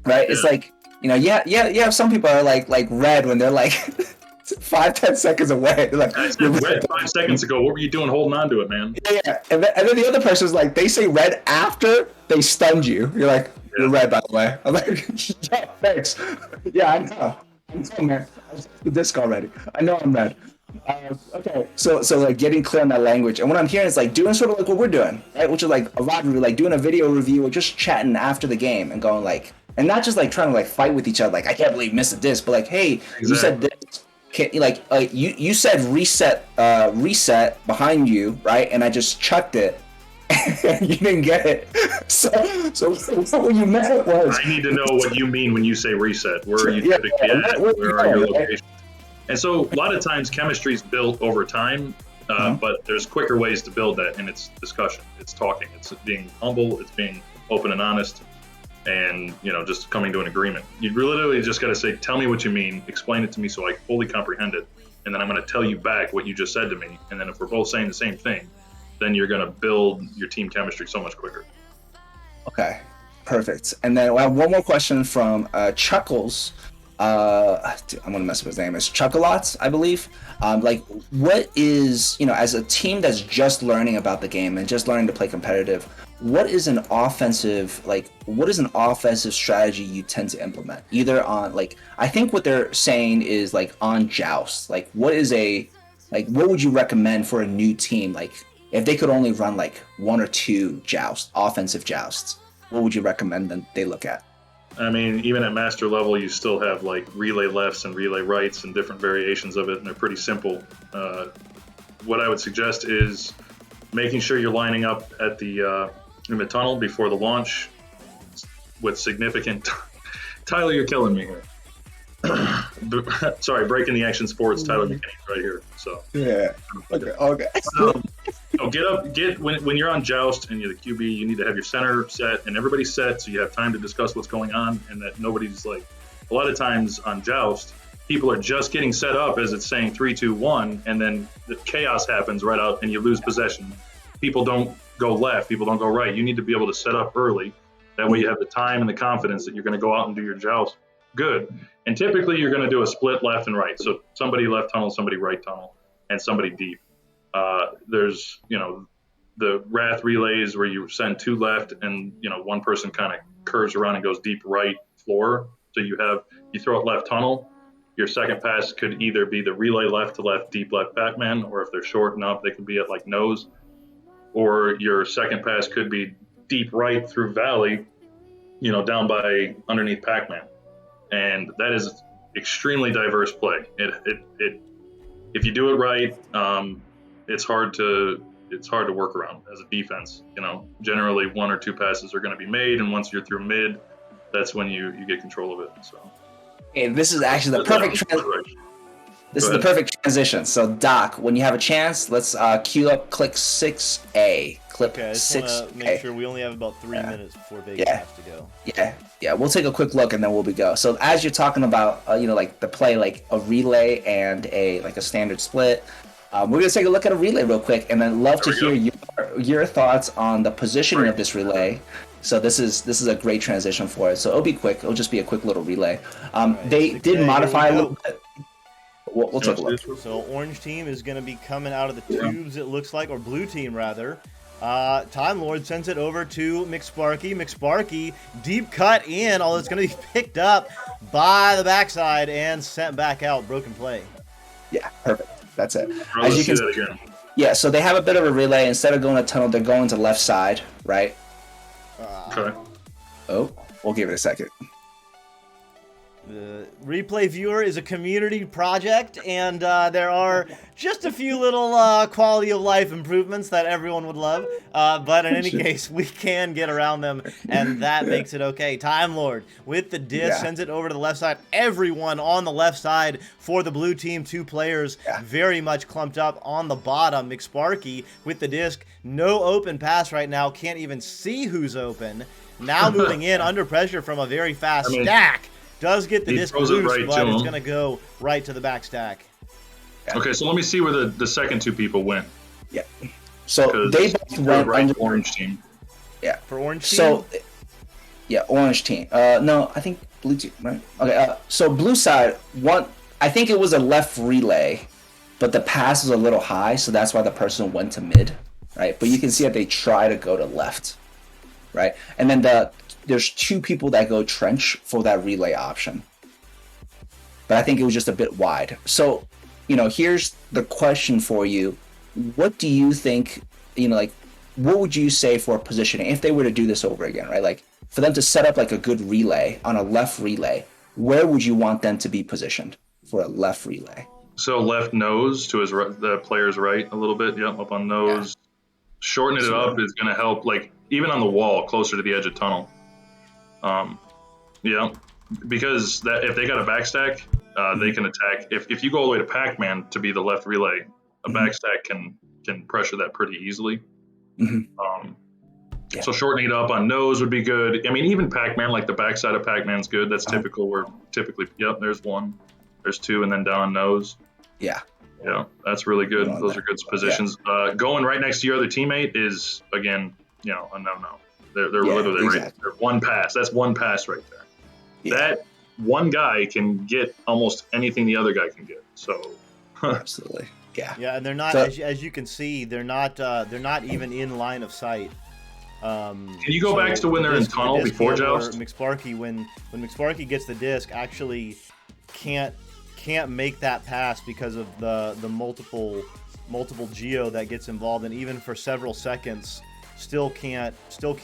right? Yeah. It's like, yeah. Some people are like red when they're like 5-10 seconds away. They're like, I said "You're red 5 seconds ago. What were you doing holding on to it, man? Yeah. And then the other person's like, they say red after they stunned you. You're like, you're red, by the way. I'm like, yeah, thanks. Yeah, I know. I know, man. I was the disc already. I know I'm red. Okay, so like getting clear on that language, and what I'm hearing is like doing sort of like what we're doing, right? Which is like a lot of like doing a video review or just chatting after the game and going like, and not just like trying to like fight with each other, like I can't believe you missed a disc, but like, hey, you said this. You said reset behind you, right? And I just chucked it, and you didn't get it. So what you meant was, I need to know what you mean when you say reset. Where are you typically at? Where are your locations? And so a lot of times chemistry is built over time, but there's quicker ways to build that, and it's discussion, it's talking, it's being humble, it's being open and honest, and just coming to an agreement. You literally just got to say, tell me what you mean, explain it to me so I fully comprehend it, and then I'm going to tell you back what you just said to me. And then if we're both saying the same thing, then you're going to build your team chemistry so much quicker. Okay, perfect. And then I have one more question from Chuckles. I'm gonna mess up his name. It's Chuckalots, I believe. Like, what is, as a team that's just learning about the game and just learning to play competitive, what is an offensive strategy you tend to implement? Either on, like, I think what they're saying is like on Joust. Like, what would you recommend for a new team? Like, if they could only run like 1 or 2 offensive jousts, what would you recommend them they look at? I mean, even at master level, you still have like relay lefts and relay rights and different variations of it, and they're pretty simple. What I would suggest is making sure you're lining up at in the tunnel before the launch with significant. Tyler, you're killing me here. Sorry, breaking the action sports. Tyler McKinney right here. So yeah. Okay. When you're on Joust and you're the QB, you need to have your center set and everybody's set, so you have time to discuss what's going on, and that nobody's like. A lot of times on Joust, people are just getting set up as it's saying 3, 2, 1, and then the chaos happens right out, and you lose possession. People don't go left. People don't go right. You need to be able to set up early. That way, you have the time and the confidence that you're going to go out and do your Joust good. And typically, you're going to do a split left and right. So somebody left tunnel, somebody right tunnel, and somebody deep. There's, the Wrath relays where you send 2 left and, one person kind of curves around and goes deep right floor. So you throw it left tunnel. Your second pass could either be the relay left to left, deep left Pac-Man, or if they're short enough, they could be at like nose. Or your second pass could be deep right through valley, down by underneath Pac-Man. And that is extremely diverse play. If you do it right, it's hard to work around as a defense. Generally 1 or 2 passes are going to be made, and once you're through mid, that's when you get control of it. So, and this is actually the perfect perfect transition. So, Doc, when you have a chance, let's queue up clip 6A. Okay, I just want to make sure we only have about 3 minutes before VACANT has to go. Yeah. We'll take a quick look and then we'll be go. So, as you're talking about, like the play, like a relay and a standard split. We're gonna take a look at a relay real quick, and then love to hear your thoughts on the positioning of this relay. So this is a great transition for it. So it'll be quick. It'll just be a quick little relay. They did modify a little bit. We'll take a look. So orange team is gonna be coming out of the tubes. It looks like, or blue team rather. Time Lord sends it over to McSparky. McSparky deep cut in, although it's gonna be picked up by the backside and sent back out. Broken play. Yeah, perfect. That's it. As you can see, yeah, so they have a bit of a relay. Instead of going to tunnel, they're going to left side, right? Okay. Oh, we'll give it a second. The replay viewer is a community project, and there are just a few little quality of life improvements that everyone would love. But in any case, we can get around them, and that makes it okay. Time Lord with the disc sends it over to the left side. Everyone on the left side for the blue team, 2 players very much clumped up on the bottom. McSparky with the disc No open pass right now. Can't even see who's open. Now moving in under pressure from a very fast stack. Does get the disc boost, but it's going to go right to the back stack. Okay, so let me see where the second two people went. Yeah. So they both went right under orange team. Yeah. For orange team? So, yeah, orange team. No, I think blue team, right? Okay, so blue side, I think it was a left relay, but the pass was a little high, so that's why the person went to mid, right? But you can see that they try to go to left, right? And then there's two people that go trench for that relay option. But I think it was just a bit wide. So, here's the question for you. What do you think, what would you say for positioning if they were to do this over again, right? Like, for them to set up like a good relay on a left relay, where would you want them to be positioned for a left relay? So left nose to the player's right a little bit. Yep, up on nose. Yeah. Shortening it up is going to help, like, even on the wall, closer to the edge of tunnel. Yeah, because if they got a backstack, they can attack. If you go all the way to Pac-Man to be the left relay, a backstack can pressure that pretty easily. So shortening it up on nose would be good. I mean, even Pac-Man, like the backside of Pac-Man's good. That's typical. Yep, there's one, there's two, and then down on nose. Yeah, that's really good. Those are good positions. Yeah. Going right next to your other teammate is, again, a no. They're literally right. They're one pass. That's one pass right there. Yeah. That one guy can get almost anything the other guy can get. So absolutely, yeah. Yeah, and they're not, as you can see, they're not even in line of sight. Can you go back to when they're in tunnel before joust? McSparky, when McSparky gets the disc, actually can't make that pass because of the multiple geo that gets involved, and even for several seconds, still can't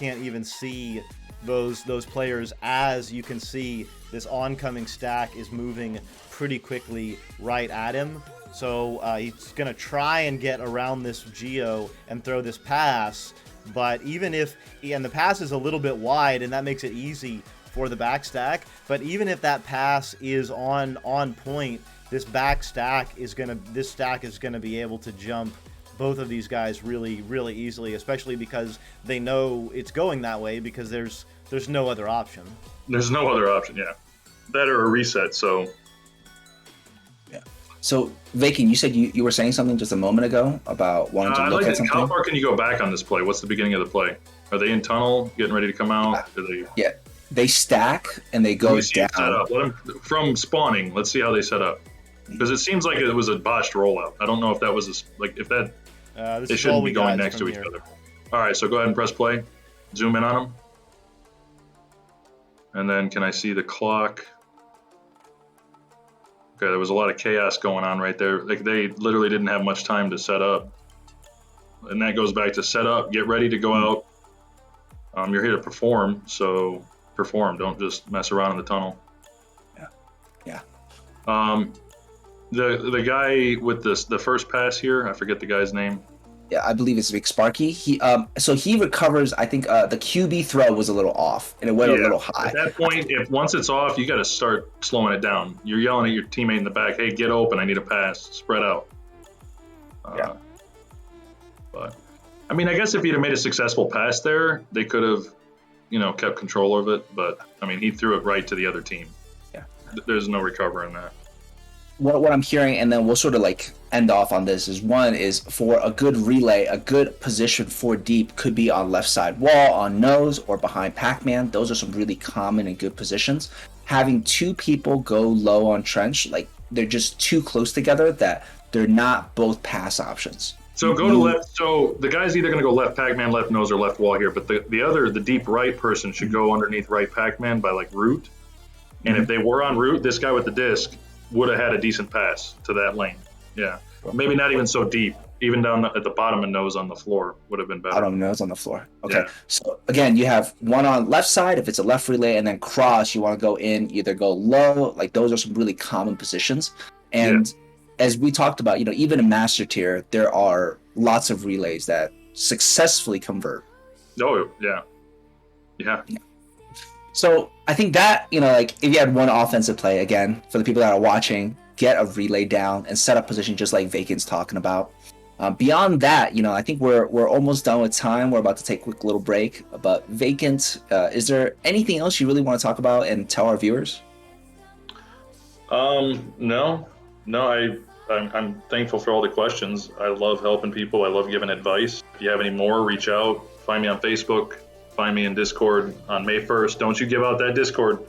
even see those players. As you can see, this oncoming stack is moving pretty quickly right at him. So he's gonna try and get around this geo and throw this pass. But even if, and the pass is a little bit wide, and that makes it easy for the back stack. But even if that pass is on point, this stack is gonna be able to jump both of these guys really, really easily, especially because they know it's going that way, because there's no other option. There's no other option, yeah. That or a reset, so. Yeah. So, Vacant, you said you were saying something just a moment ago about wanting to look at something? How far can you go back on this play? What's the beginning of the play? Are they in tunnel, getting ready to come out? Yeah, they stack and they go down. Set up. From spawning, let's see how they set up. Because it seems like it was a botched rollout. I don't know if that was they shouldn't be going next to each other. All right, so go ahead and press play. Zoom in on them. And then can I see the clock? Okay, there was a lot of chaos going on right there. Like, they literally didn't have much time to set up. And that goes back to set up, get ready to go out. You're here to perform, so perform. Don't just mess around in the tunnel. Yeah. The guy with the first pass here, I forget the guy's name. Yeah, I believe it's McSparky. He recovers. I think the QB throw was a little off, and it went a little high. At that point, once it's off, you got to start slowing it down. You're yelling at your teammate in the back, "Hey, get open! I need a pass. Spread out." But I mean, I guess if he'd have made a successful pass there, they could have, kept control of it. But I mean, he threw it right to the other team. Yeah, there's no recovering that. What I'm hearing, and then we'll sort of like end off on this, is one is for a good relay, a good position for deep could be on left side wall, on nose, or behind Pac-Man. Those are some really common and good positions. Having two people go low on trench, like they're just too close together that they're not both pass options. So go to left. So the guy's either going to go left Pac-Man, left nose, or left wall here. But the deep right person should go underneath right Pac-Man by like root. And if they were on route, this guy with the disc would have had a decent pass to that lane. Yeah. Maybe not even so deep. Even down at the bottom of nose on the floor would have been better. Bottom of nose on the floor. Okay. Yeah. So again, you have one on left side if it's a left relay, and then cross, you want to go in, either go low. Like, those are some really common positions. And as we talked about, even in Master Tier, there are lots of relays that successfully convert. Oh, yeah. Yeah. So I think that, like, if you had one offensive play, again, for the people that are watching, get a relay down and set up position just like Vacant's talking about. Beyond that, I think we're almost done with time. We're about to take a quick little break. But Vacant, is there anything else you really want to talk about and tell our viewers? No, no. I'm thankful for all the questions. I love helping people. I love giving advice. If you have any more, reach out. Find me on Facebook. Find me in Discord on May 1st. Don't you give out that Discord.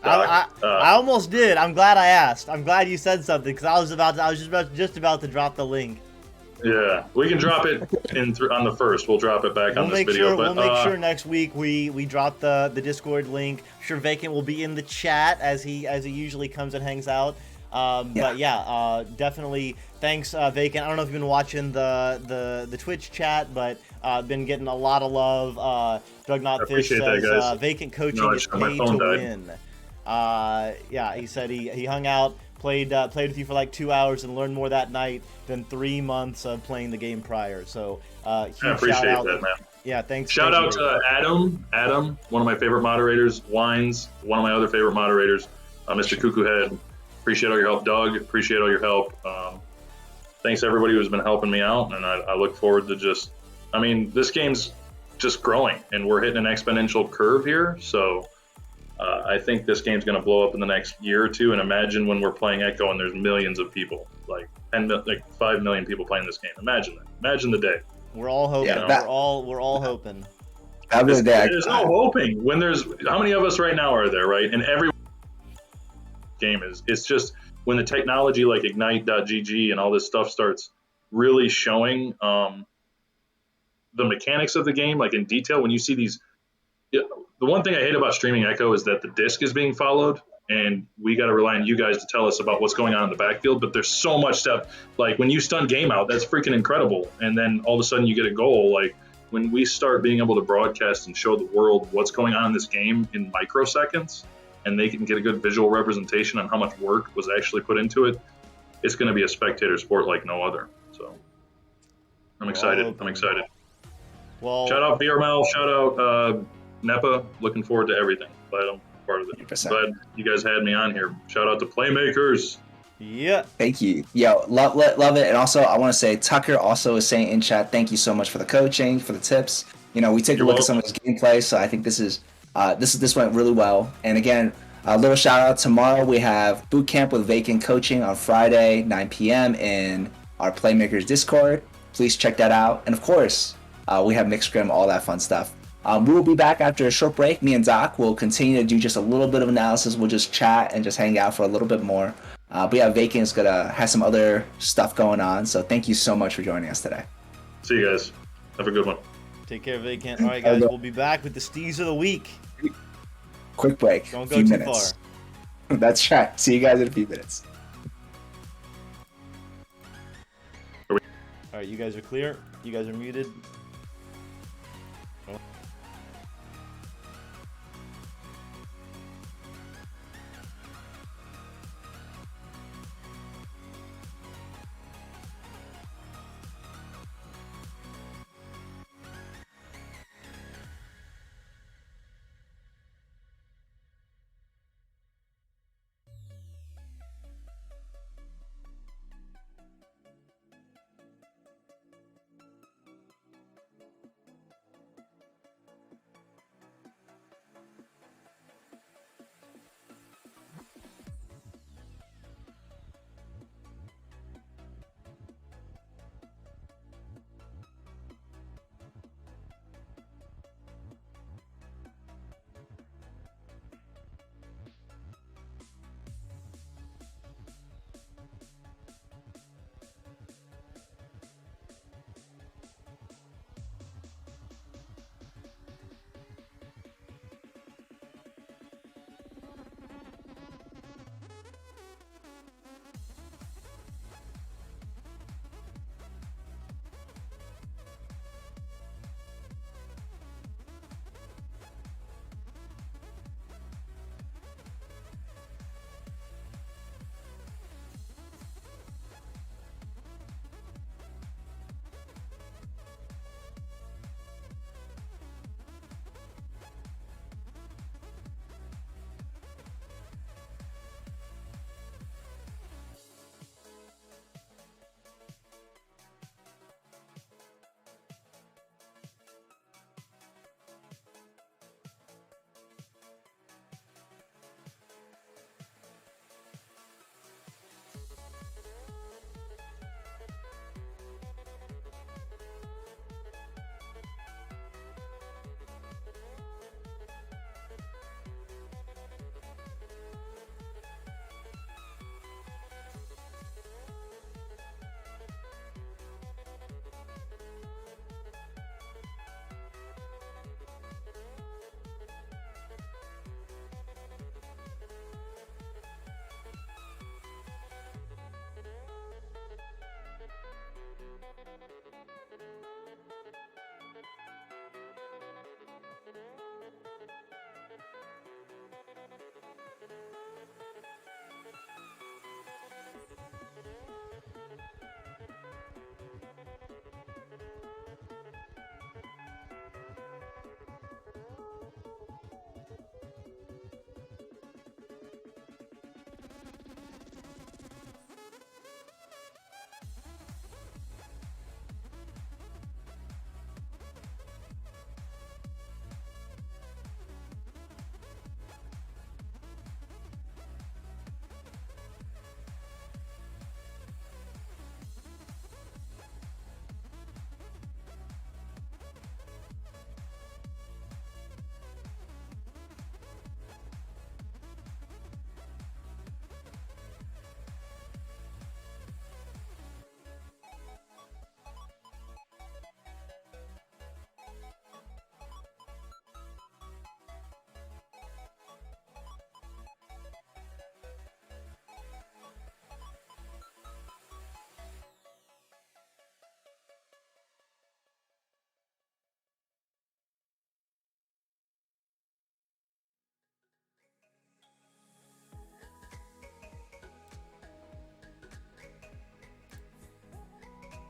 I almost did. I'm glad I asked. I'm glad you said something because I was just about to drop the link. Yeah, we can drop it on the 1st. We'll drop it back on this video. We'll make sure next week we drop the Discord link. I'm sure Vacant will be in the chat as he usually comes and hangs out. But yeah, definitely thanks, Vacant. I don't know if you've been watching the Twitch chat, but been getting a lot of love. Drugnautfish says Vacant coaching is paid to win. Yeah, he said he hung out, played with you for like 2 hours and learned more that night than 3 months of playing the game prior. So huge I appreciate shout out. that, man. Yeah, thanks. Shout out to Adam, one of my favorite moderators. Wines, one of my other favorite moderators. Mr. Cuckoo Head, appreciate all your help. Doug, appreciate all your help. Thanks everybody who's been helping me out, and I look forward to this game's just growing, and we're hitting an exponential curve here. So I think this game's going to blow up in the next year or two. And imagine when we're playing Echo and there's millions of people, like 5 million people playing this game. Imagine that. Imagine the day. We're all hoping. Yeah, we're all hoping. There's no hoping. When how many of us right now are there, right? And every game it's just when the technology like Ignite.gg and all this stuff starts really showing the mechanics of the game, like in detail. When you see these, the one thing I hate about streaming Echo is that the disc is being followed, and we got to rely on you guys to tell us about what's going on in the backfield. But there's so much stuff. Like when you stun game out, that's freaking incredible. And then all of a sudden you get a goal. Like when we start being able to broadcast and show the world what's going on in this game in microseconds, and they can get a good visual representation on how much work was actually put into it, it's going to be a spectator sport like no other. So I'm excited. Well, shout out VRML, shout out NEPA. Looking forward to everything. Glad I'm part of it. 100%. Glad you guys had me on here. Shout out to Playmakers. Yeah. Thank you. Yo, love it. And also, I want to say Tucker also is saying in chat, thank you so much for the coaching, for the tips. We take a look at some of his gameplay, so I think this went really well. And again, a little shout out. Tomorrow we have boot camp with Vacant coaching on Friday, 9 p.m. in our Playmakers Discord. Please check that out. And of course, we have Mixed Scrim, all that fun stuff. We will be back after a short break. Me and Doc will continue to do just a little bit of analysis. We'll just chat and just hang out for a little bit more. But yeah, Vacant's gonna have some other stuff going on. So thank you so much for joining us today. See you guys. Have a good one. Take care, Vacant. All right, guys, we'll be back with the Steez of the Week. Quick break. Don't go too far. That's right. See you guys in a few minutes. All right, you guys are clear. You guys are muted.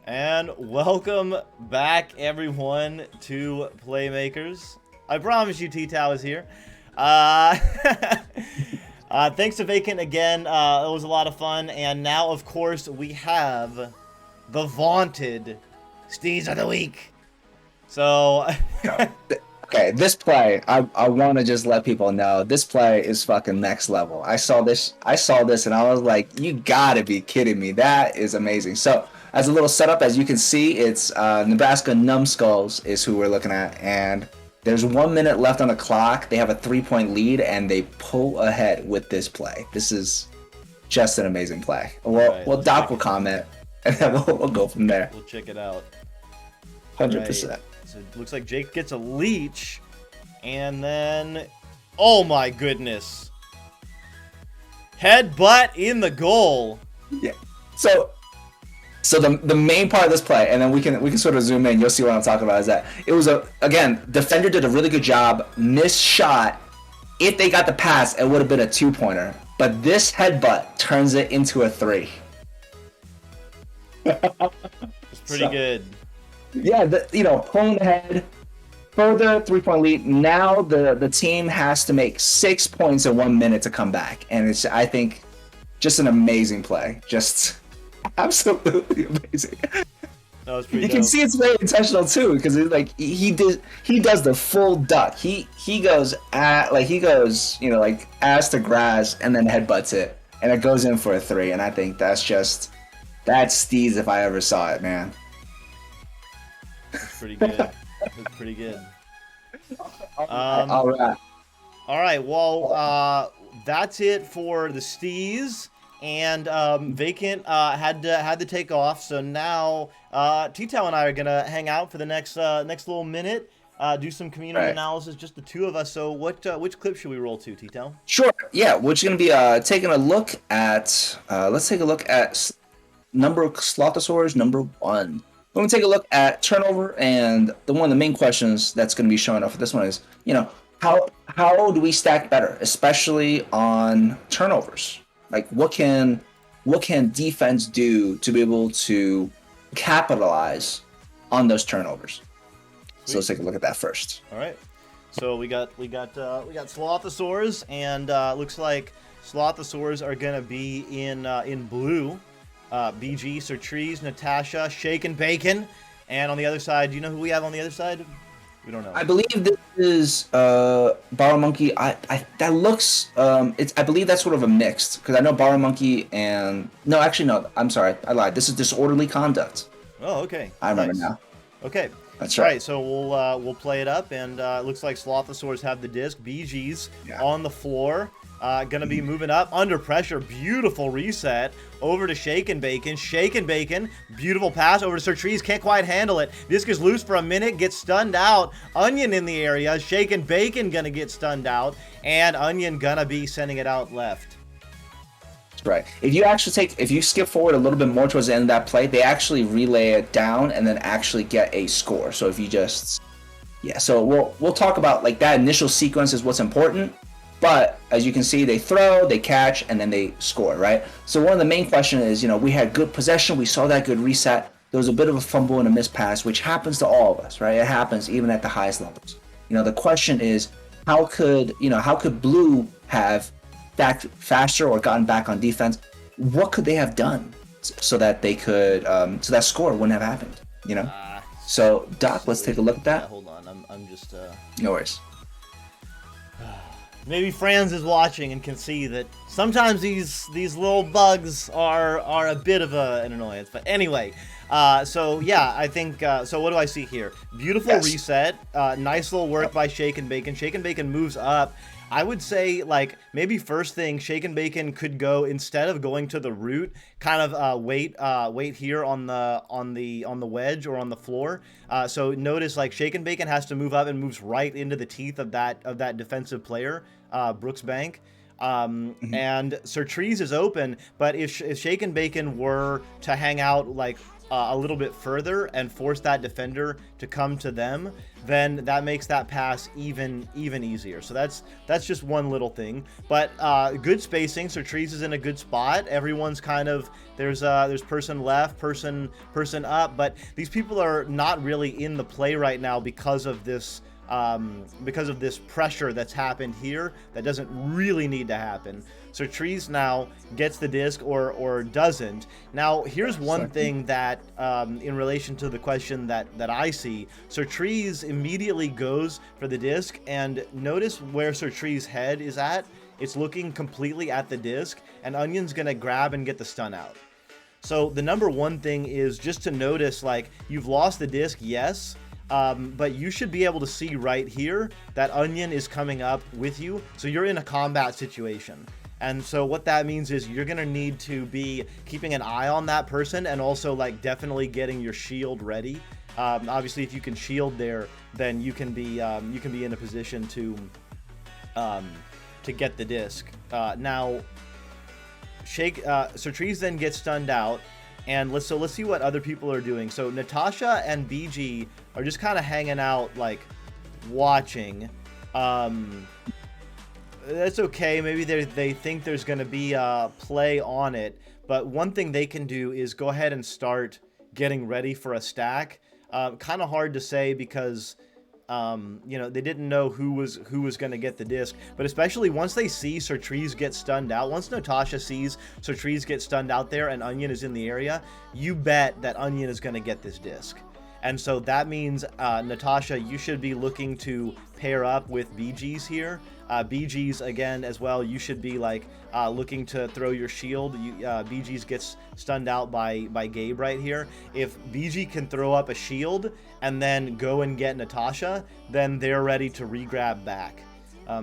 And welcome back, everyone, to Playmakers. I promise you TTao is here. Thanks to Vacant again. It was a lot of fun. And now, of course, we have the vaunted Steez of the Week. So... Okay, this play, I want to just let people know, this play is fucking next level. I saw this and I was like, you gotta be kidding me. That is amazing. So, as a little setup, as you can see, it's Nebraska Numbskulls is who we're looking at, and there's 1 minute left on the clock. They have a 3-point lead, and they pull ahead with this play. This is just an amazing play. Well, Doc will comment, and then we'll go from there. We'll check it out. 100%. Right. So it looks like Jake gets a leech, and then, oh my goodness, headbutt in the goal. Yeah. So the main part of this play, and then we can sort of zoom in. You'll see what I'm talking about. Is that it was again, defender did a really good job. Missed shot. If they got the pass, it would have been a 2-pointer. But this headbutt turns it into a 3. It's pretty good. Yeah, pulling ahead, further 3-point lead. Now the team has to make 6 points in 1 minute to come back, and it's, I think, just an amazing play. Just absolutely amazing. That was pretty You dope. can see it's very intentional too, because it's like he does the full duck. He goes ass to grass and then headbutts it, and it goes in for a 3. And I think that's Steez if I ever saw it, man. It's pretty good. It's pretty good. All right. All right. Well, that's it for the Steez, and Vacant had to take off. So now TTao and I are gonna hang out for the next little minute, do some community analysis, just the two of us. So which clip should we roll to, TTao? Sure. Yeah, we're just gonna be taking a look at. Let's take a look at number of Slothosaurs number 1. We're going to take a look at turnover, and one of the main questions that's going to be showing up for this one is, how do we stack better, especially on turnovers? Like, what can defense do to be able to capitalize on those turnovers? Sweet. So let's take a look at that first. All right. So we got Slothosaurs, and looks like Slothosaurs are going to be in blue. BG, Sir Trees, Natasha, Shake and Bacon, and on the other side, do you know who we have on the other side? We don't know. I believe this is Borrow Monkey. That looks I believe that's sort of a mixed, because I know Borrow Monkey and no, I'm sorry, I lied. This is Disorderly Conduct. Oh, okay. I remember now. Okay. That's right. All right, so we'll play it up, and it looks like Slothosaurs have the disc. BG's on the floor. Gonna be moving up under pressure. Beautiful reset over to Shake and Bacon. Shake and Bacon, beautiful pass over to Sir Trees. Can't quite handle it. Disc is loose for a minute, gets stunned out. Onion in the area. Shake and Bacon gonna get stunned out, and Onion gonna be sending it out left. That's right. If you skip forward a little bit more towards the end of that play, they actually relay it down and then actually get a score. So if you so we'll talk about like that initial sequence is what's important. But as you can see, they throw, they catch, and then they score, right? So one of the main questions is, we had good possession. We saw that good reset. There was a bit of a fumble and a missed pass, which happens to all of us, right? It happens even at the highest levels. The question is, how could Blue have stacked faster or gotten back on defense? What could they have done so that they could, so that score wouldn't have happened, So, Doc, let's take a look at that. Yeah, hold on. I'm just... No worries. Maybe Franz is watching and can see that sometimes these little bugs are a bit of an annoyance. But anyway, so yeah, I think, so what do I see here? Beautiful reset, nice little work by Shake and Bacon. Shake and Bacon moves up. I would say, like, maybe first thing, Shake and Bacon could go, instead of going to the root, kind of wait here on the wedge or on the floor. So notice, like, Shake and Bacon has to move up and moves right into the teeth of that defensive player, Brooks Bank. And Surtrees is open, but if Shake and Bacon were to hang out like a little bit further and force that defender to come to them, then that makes that pass even easier. So that's just one little thing. But good spacing. Surtrees is in a good spot. Everyone's kind of there's person left, person up, but these people are not really in the play right now because of this pressure that's happened here that doesn't really need to happen. Surtrees now gets the disc or doesn't. Now, here's one thing that, in relation to the question that I see, Surtrees immediately goes for the disc, and notice where Surtrees' head is at. It's looking completely at the disc, and Onion's gonna grab and get the stun out. So the number one thing is just to notice, like, you've lost the disc, yes, but you should be able to see right here that Onion is coming up with you, so you're in a combat situation. And so what that means is you're gonna need to be keeping an eye on that person, and also like definitely getting your shield ready. Obviously, if you can shield there, then you can be in a position to get the disc. Now, Surtrees then gets stunned out, and let's see what other people are doing. So Natasha and BG are just kind of hanging out, like watching. That's okay. Maybe they think there's going to be a play on it, but one thing they can do is go ahead and start getting ready for a stack. Kind of hard to say because they didn't know who was going to get the disc, but especially once they see Surtrees get stunned out, once Natasha sees Surtrees get stunned out there and Onion is in the area, you bet that Onion is going to get this disc. And so that means, Natasha, you should be looking to pair up with BG's here. BG's, again, as well, you should be like looking to throw your shield. BG's gets stunned out by Gabe right here. If BG can throw up a shield and then go and get Natasha, then they're ready to re-grab back.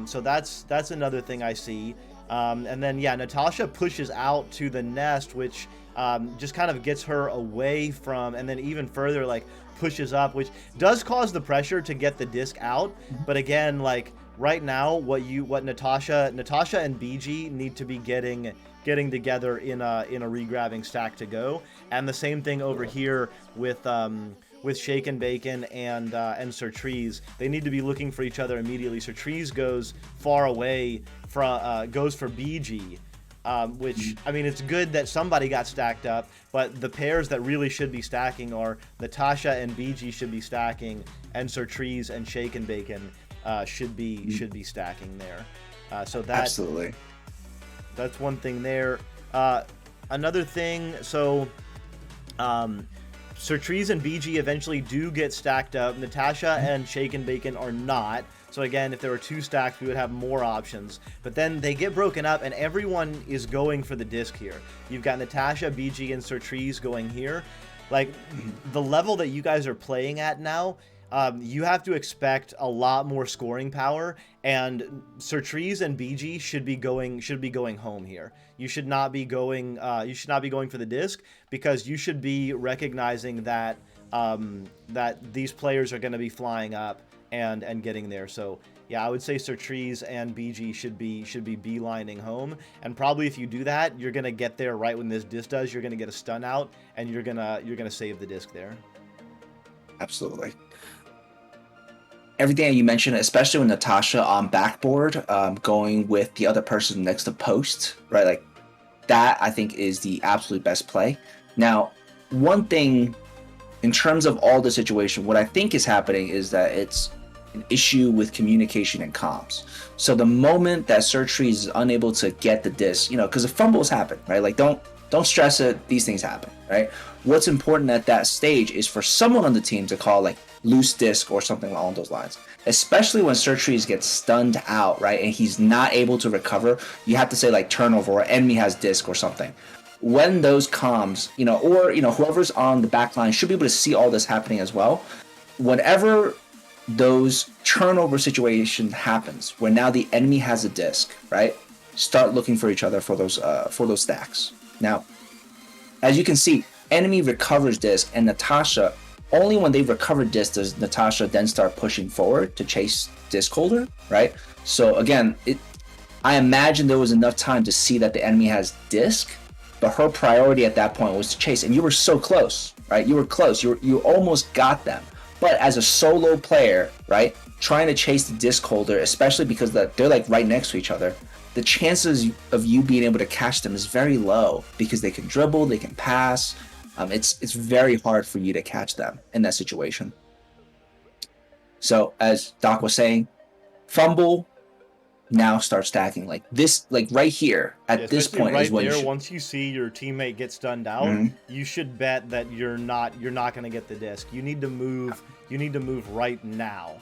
So that's another thing I see. And then, yeah, Natasha pushes out to the nest, which just kind of gets her away from, and then even further, like, pushes up, which does cause the pressure to get the disc out. But again, like, right now, what Natasha and BG need to be getting together in a re-grabbing stack to go. And the same thing over here with Shake and Bacon and Surtrees. They need to be looking for each other immediately. Surtrees goes far away from goes for BG. Which, I mean, it's good that somebody got stacked up, but the pairs that really should be stacking are Natasha and BG should be stacking, and Surtrees and Shake and Bacon should be stacking there. So that, absolutely, that's one thing there. Another thing, so Surtrees and BG eventually do get stacked up. Natasha and Shake and Bacon are not. So again, if there were two stacks, we would have more options. But then they get broken up, and everyone is going for the disc here. You've got Natasha, BG, and Surtrees going here. Like, the level that you guys are playing at now, you have to expect a lot more scoring power, and Surtrees and BG should be going home here. You should not be going for the disc, because you should be recognizing that that these players are going to be flying up and getting there. So yeah, I would say Surtrees and BG should be beelining home, and probably if you do that, you're gonna get there right when this disc does. You're gonna get a stun out, and you're gonna save the disc there. Absolutely. Everything that you mentioned, especially with Natasha on backboard, going with the other person next to post, right? Like that, I think is the absolute best play. Now, one thing in terms of all the situation, what I think is happening is that it's an issue with communication and comms. So the moment that Surtrees is unable to get the disc, because the fumbles happen, right? Like don't stress it. These things happen, right? What's important at that stage is for someone on the team to call like loose disc or something along those lines. Especially when Surtrees gets stunned out, right? And he's not able to recover. You have to say like turnover or enemy has disc or something. When those comms, or whoever's on the back line should be able to see all this happening as well. Whenever those turnover situation happens, where now the enemy has a disc, right? Start looking for each other for those stacks. Now, as you can see, enemy recovers disc, and Natasha, only when they've recovered disc does Natasha then start pushing forward to chase disc holder, right? So again, I imagine there was enough time to see that the enemy has disc, but her priority at that point was to chase. And you were so close, right? You were close. You almost got them. But as a solo player, right, trying to chase the disc holder, especially because they're like right next to each other, the chances of you being able to catch them is very low because they can dribble, they can pass. It's very hard for you to catch them in that situation. So as Doc was saying, fumble, now start stacking like this, like right here at this point right is when there, you should. once you see your teammate get stunned out, you should bet that you're not going to get the disc. You need to move right now.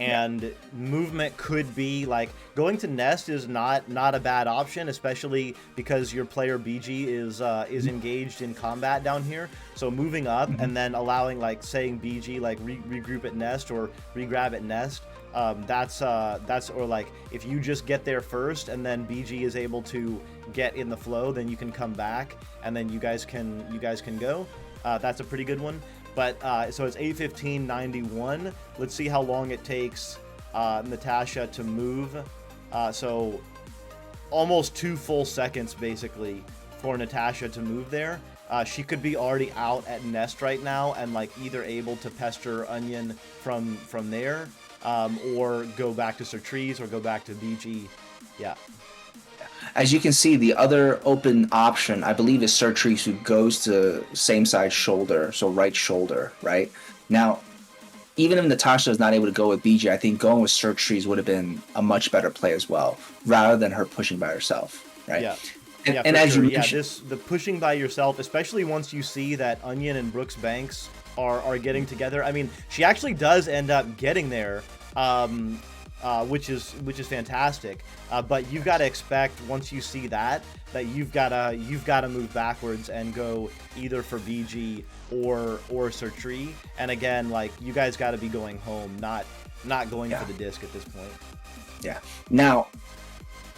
And movement could be like going to nest is not a bad option, especially because your player BG is engaged in combat down here. So moving up and then allowing, like, saying BG like regroup at nest or regrab at nest. That's or like if you just get there first and then BG is able to get in the flow, then you can come back and then you guys can go. That's a pretty good one. But so it's 8:15:91. Let's see how long it takes Natasha to move. So almost 2 full seconds basically for Natasha to move there. She could be already out at nest right now and like either able to pester Onion from there, or go back to Sertrees or go back to BG. Yeah. As you can see, the other open option, I believe, is Sertrees, who goes to same side shoulder, so right shoulder, right? Now, even if Natasha is not able to go with BG, I think going with Sertrees would have been a much better play as well, rather than her pushing by herself, right? Yeah. And as sure. you mentioned, the pushing by yourself, especially once you see that Onion and Brooks Banks are getting together. I mean, she actually does end up getting there. Which is fantastic, but you've got to expect once you see that you've got to move backwards and go either for BG or Sertree. And again, like, you guys got to be going home, not going for the disc at this point. Yeah. Now,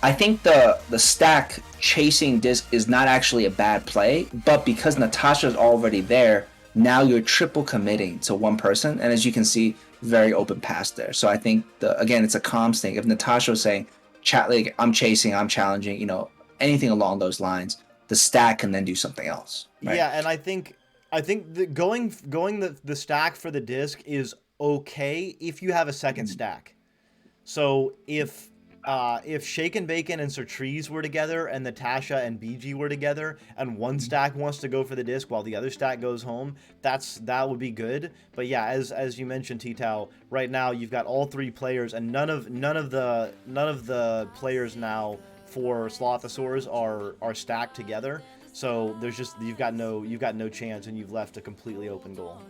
I think the stack chasing disc is not actually a bad play, but because Natasha's already there, now you're triple committing to one person, and as you can see, very open pass there. So I think again, it's a comms thing. If Natasha was saying, like, I'm chasing, I'm challenging, anything along those lines, the stack can then do something else. Right? Yeah, and I think going the stack for the disc is okay if you have a second stack. So if Shake and Bacon and Sertrees were together and Natasha and BG were together and one stack wants to go for the disc while the other stack goes home, that would be good. But yeah, as you mentioned, TTao, right now you've got all 3 players and none of the players now for Slothosaurs are stacked together. So there's just you've got no chance, and you've left a completely open goal.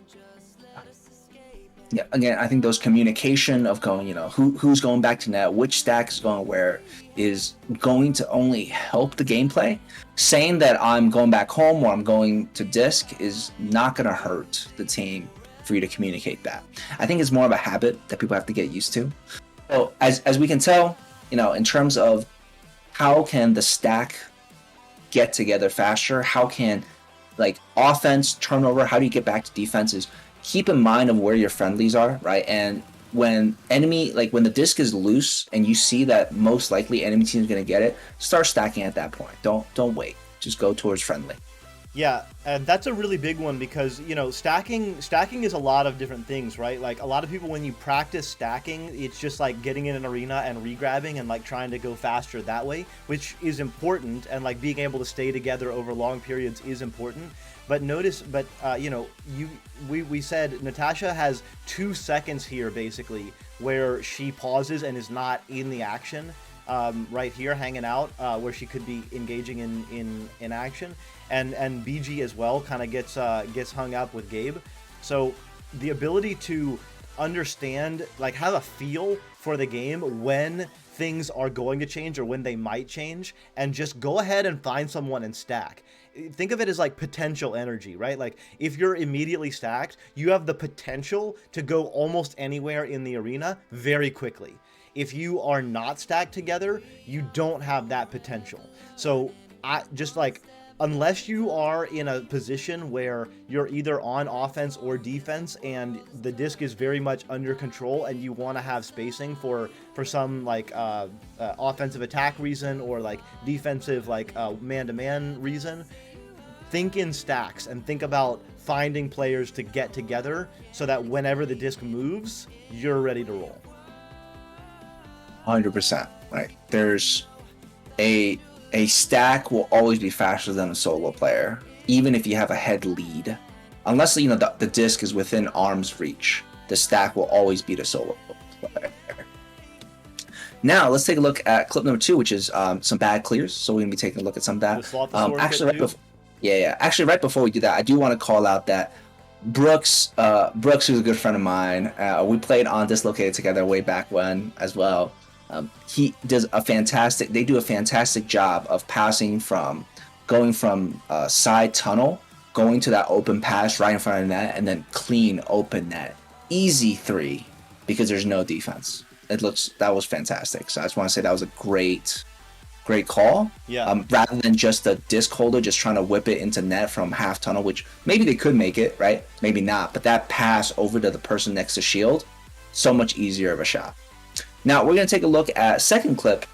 Yeah, again, I think those communication of going, who's going back to net, which stack is going where, is going to only help the gameplay. Saying that I'm going back home or I'm going to disc is not going to hurt the team for you to communicate that. I think it's more of a habit that people have to get used to. So as we can tell, in terms of how can the stack get together faster, how can, like, offense, turnover, how do you get back to defenses? Keep in mind of where your friendlies are, right? And when the disc is loose and you see that most likely enemy team is going to get it, start stacking at that point. Don't wait. Just go towards friendly. Yeah, and that's a really big one because, stacking is a lot of different things, right? Like, a lot of people, when you practice stacking, it's just like getting in an arena and regrabbing and like trying to go faster that way, which is important, and like being able to stay together over long periods is important. But we said Natasha has 2 seconds here basically where she pauses and is not in the action, right here hanging out, where she could be engaging in action, and BG as well kind of gets hung up with Gabe. So the ability to understand, like, have a feel for the game when things are going to change or when they might change, and just go ahead and find someone and stack. Think of it as like potential energy, right? Like, if you're immediately stacked, you have the potential to go almost anywhere in the arena very quickly. If you are not stacked together, you don't have that potential. So I just, like, unless you are in a position where you're either on offense or defense and the disc is very much under control and you want to have spacing for some like offensive attack reason or like defensive like man-to-man reason, think in stacks and think about finding players to get together so that whenever the disc moves, you're ready to roll. 100%, right? There's a stack will always be faster than a solo player, even if you have a head lead. Unless the disc is within arm's reach, the stack will always beat a solo player. Now let's take a look at clip number 2, which is some bad clears. So we're gonna be taking a look at some of that. Actually, right before we do that, I do want to call out that Brooks, who's a good friend of mine, we played on Dislocated together way back when as well. They do a fantastic job of going from side tunnel, going to that open pass right in front of the net, and then clean open net. Easy 3, because there's no defense. That was fantastic. So I just want to say that was a great call. Yeah. Rather than just a disc holder just trying to whip it into net from half tunnel, which maybe they could make it, right? Maybe not. But that pass over to the person next to shield, so much easier of a shot. Now we're going to take a look at second clip,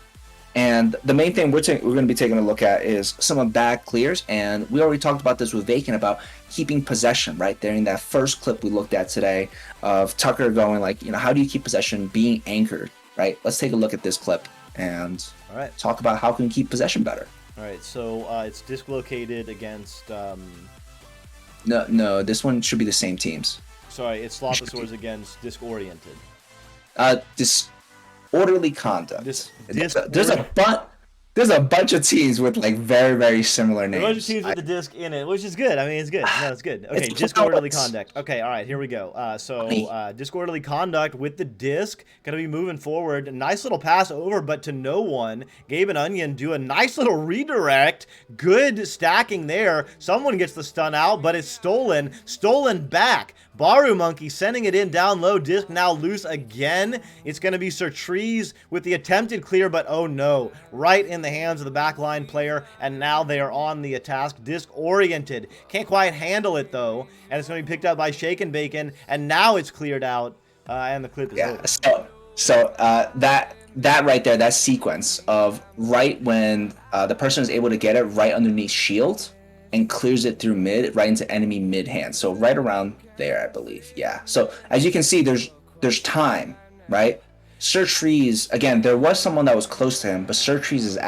and the main thing we're going to be taking a look at is some of bad clears, and we already talked about this with Vacant about keeping possession, right? There in that first clip we looked at today of Tucker going like, how do you keep possession, being anchored, right? Let's take a look at this clip and talk about how can you keep possession better. All right, so it's dislocated against... No, this one should be the same teams. Sorry, it's Sloposaurus against disc-oriented. Disorderly conduct. There's a bunch of teams with like very, very similar names. A bunch of teams with the disc in it, which is good. I mean, it's good. No, it's good. Okay, disorderly conduct. Okay, all right, here we go. Disorderly conduct with the disc. Gonna be moving forward. A nice little pass over, but to no one. Gabe and Onion do a nice little redirect. Good stacking there. Someone gets the stun out, but it's stolen. Stolen back. Baru Monkey sending it in down low. Disc now loose again. It's going to be Sir Trees with the attempted clear, but oh no. Right in the hands of the backline player, and now they are on the attack. Disc oriented. Can't quite handle it though, and it's going to be picked up by Shake and Bacon, and now it's cleared out, and the clip is over. So that right there, that sequence of right when the person is able to get it right underneath shield and clears it through mid, right into enemy mid hand. So right around there, I believe. Yeah. So as you can see, there's time, right? Sir Trees, again, there was someone that was close to him, but Sir Trees is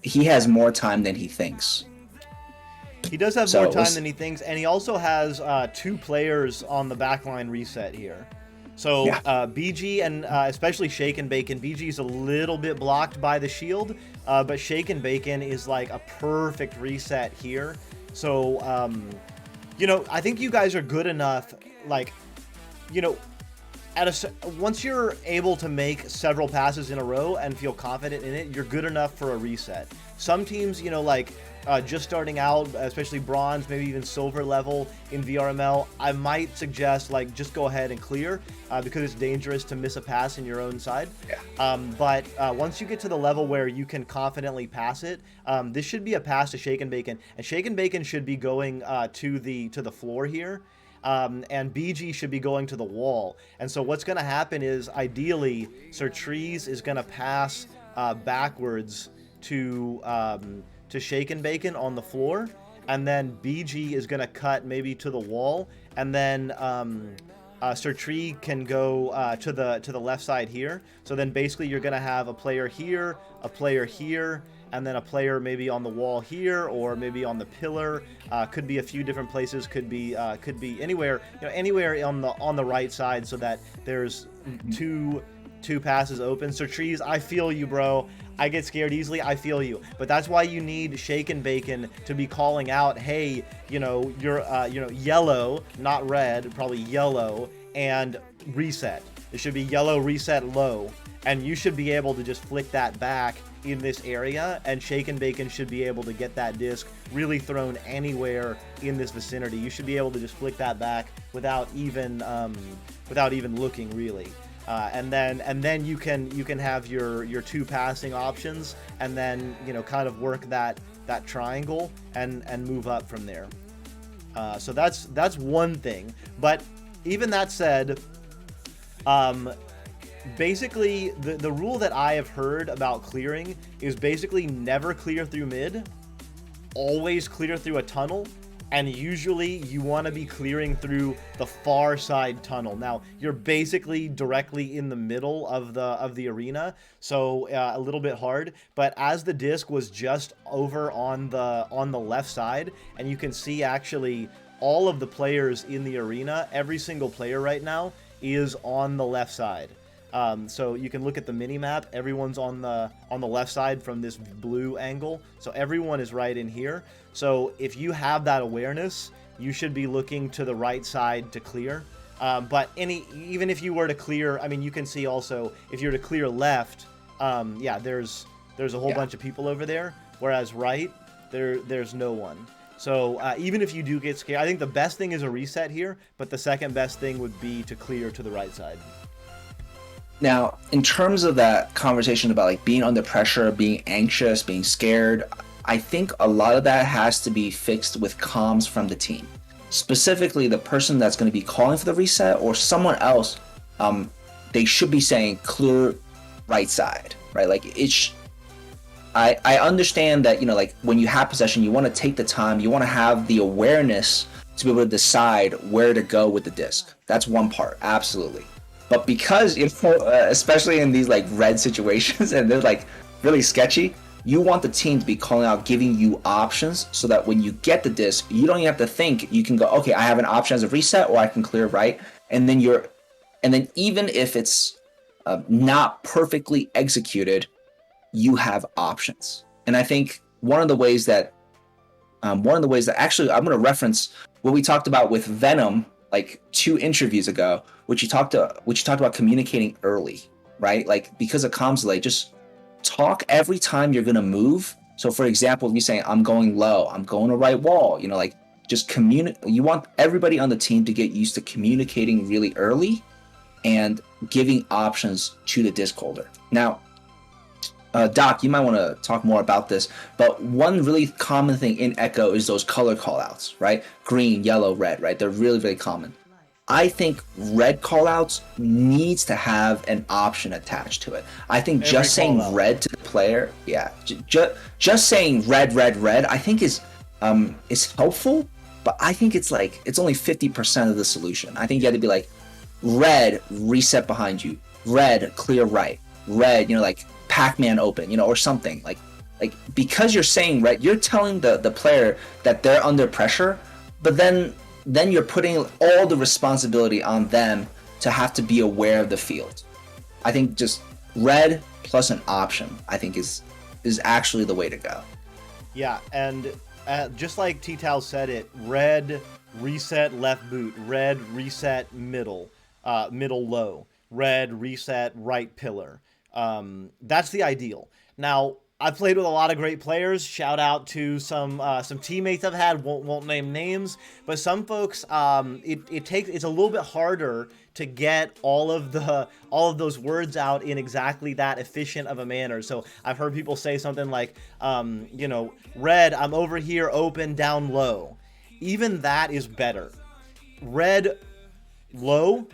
he has more time than he thinks. He does have more time than he thinks, and he also has 2 players on the backline reset here. So BG and especially Shake and Bacon, BG is a little bit blocked by the shield, but Shake and Bacon is like a perfect reset here. So, I think you guys are good enough, like, once you're able to make several passes in a row and feel confident in it, you're good enough for a reset. Some teams, just starting out, especially bronze, maybe even silver level in VRML, I might suggest just go ahead and clear because it's dangerous to miss a pass in your own side. Yeah. But once you get to the level where you can confidently pass it, this should be a pass to Shake and Bacon, and Shake and Bacon should be going to the floor here. And BG should be going to the wall. And so what's going to happen is, ideally, Sir Trees is going to pass backwards to Shake and Bacon on the floor, and then BG is going to cut maybe to the wall, and then Sir Tree can go to the left side here. So then basically you're going to have a player here, and then a player maybe on the wall here, or maybe on the pillar. Could be a few different places. Could be anywhere. Anywhere on the right side, so that there's two passes open. So Trees, I feel you, bro. I get scared easily. I feel you. But that's why you need Shake and Bacon to be calling out, hey, you're yellow, not red, probably yellow, and reset. It should be yellow, reset, low, and you should be able to just flick that back in this area, and Shake and Bacon should be able to get that disc really thrown anywhere in this vicinity. You should be able to just flick that back without even looking, really. and then you can have your 2 passing options, and then kind of work that triangle and move up from there. So that's one thing. But even that said, basically the rule that I have heard about clearing is basically never clear through mid, always clear through a tunnel, and usually you want to be clearing through the far side tunnel. Now you're basically directly in the middle of the arena, so a little bit hard. But as the disc was just over on the left side, and you can see actually all of the players in the arena, every single player right now is on the left side. So you can look at the mini map. Everyone's on the left side from this blue angle. So everyone is right in here. So if you have that awareness, you should be looking to the right side to clear. But even if you were to clear, I mean, you can see also if you're to clear left, yeah, there's a whole bunch of people over there. Whereas right, there's no one. So even if you do get scared, I think the best thing is a reset here. But the second best thing would be to clear to the right side. Now, in terms of that conversation about like being under pressure, being anxious, being scared, I think a lot of that has to be fixed with comms from the team. Specifically, the person that's going to be calling for the reset or someone else, they should be saying clear right side, right? Like I understand that, like when you have possession, you want to take the time, you want to have the awareness to be able to decide where to go with the disc. That's one part, absolutely. But because, especially in these like red situations and they're like really sketchy, you want the team to be calling out, giving you options so that when you get the disc, you don't even have to think. You can go, okay, I have an option as a reset, or I can clear right. And then even if it's not perfectly executed, you have options. And I think one of the ways that actually I'm going to reference what we talked about with Venom like 2 interviews ago, which you talked about communicating early, right? Like because of comms delay, just talk every time you're gonna move. So for example, if you're saying I'm going low, I'm going to right wall, like just communicate. You want everybody on the team to get used to communicating really early and giving options to the disc holder. Now, Doc, you might want to talk more about this, but one really common thing in Echo is those color callouts, right? Green, yellow, red, right? They're really, really common. I think red callouts needs to have an option attached to it. I think just saying red to the player, just saying red, I think is helpful, but I think it's only 50% of the solution. I think you have to be like, red, reset behind you, red, clear right, red, like Pac-Man open, or something like because you're saying red, you're telling the player that they're under pressure, but then you're putting all the responsibility on them to have to be aware of the field. I think just red plus an option, I think is actually the way to go. Yeah, and just like TTao said it, red, reset left boot, red, reset middle, middle low, red, reset right pillar. That's the ideal. Now, I've played with a lot of great players. Shout out to some teammates I've had. Won't name names, but some folks, it's a little bit harder to get all of those words out in exactly that efficient of a manner. So I've heard people say something like, red, I'm over here, open, down low. Even that is better. Red, low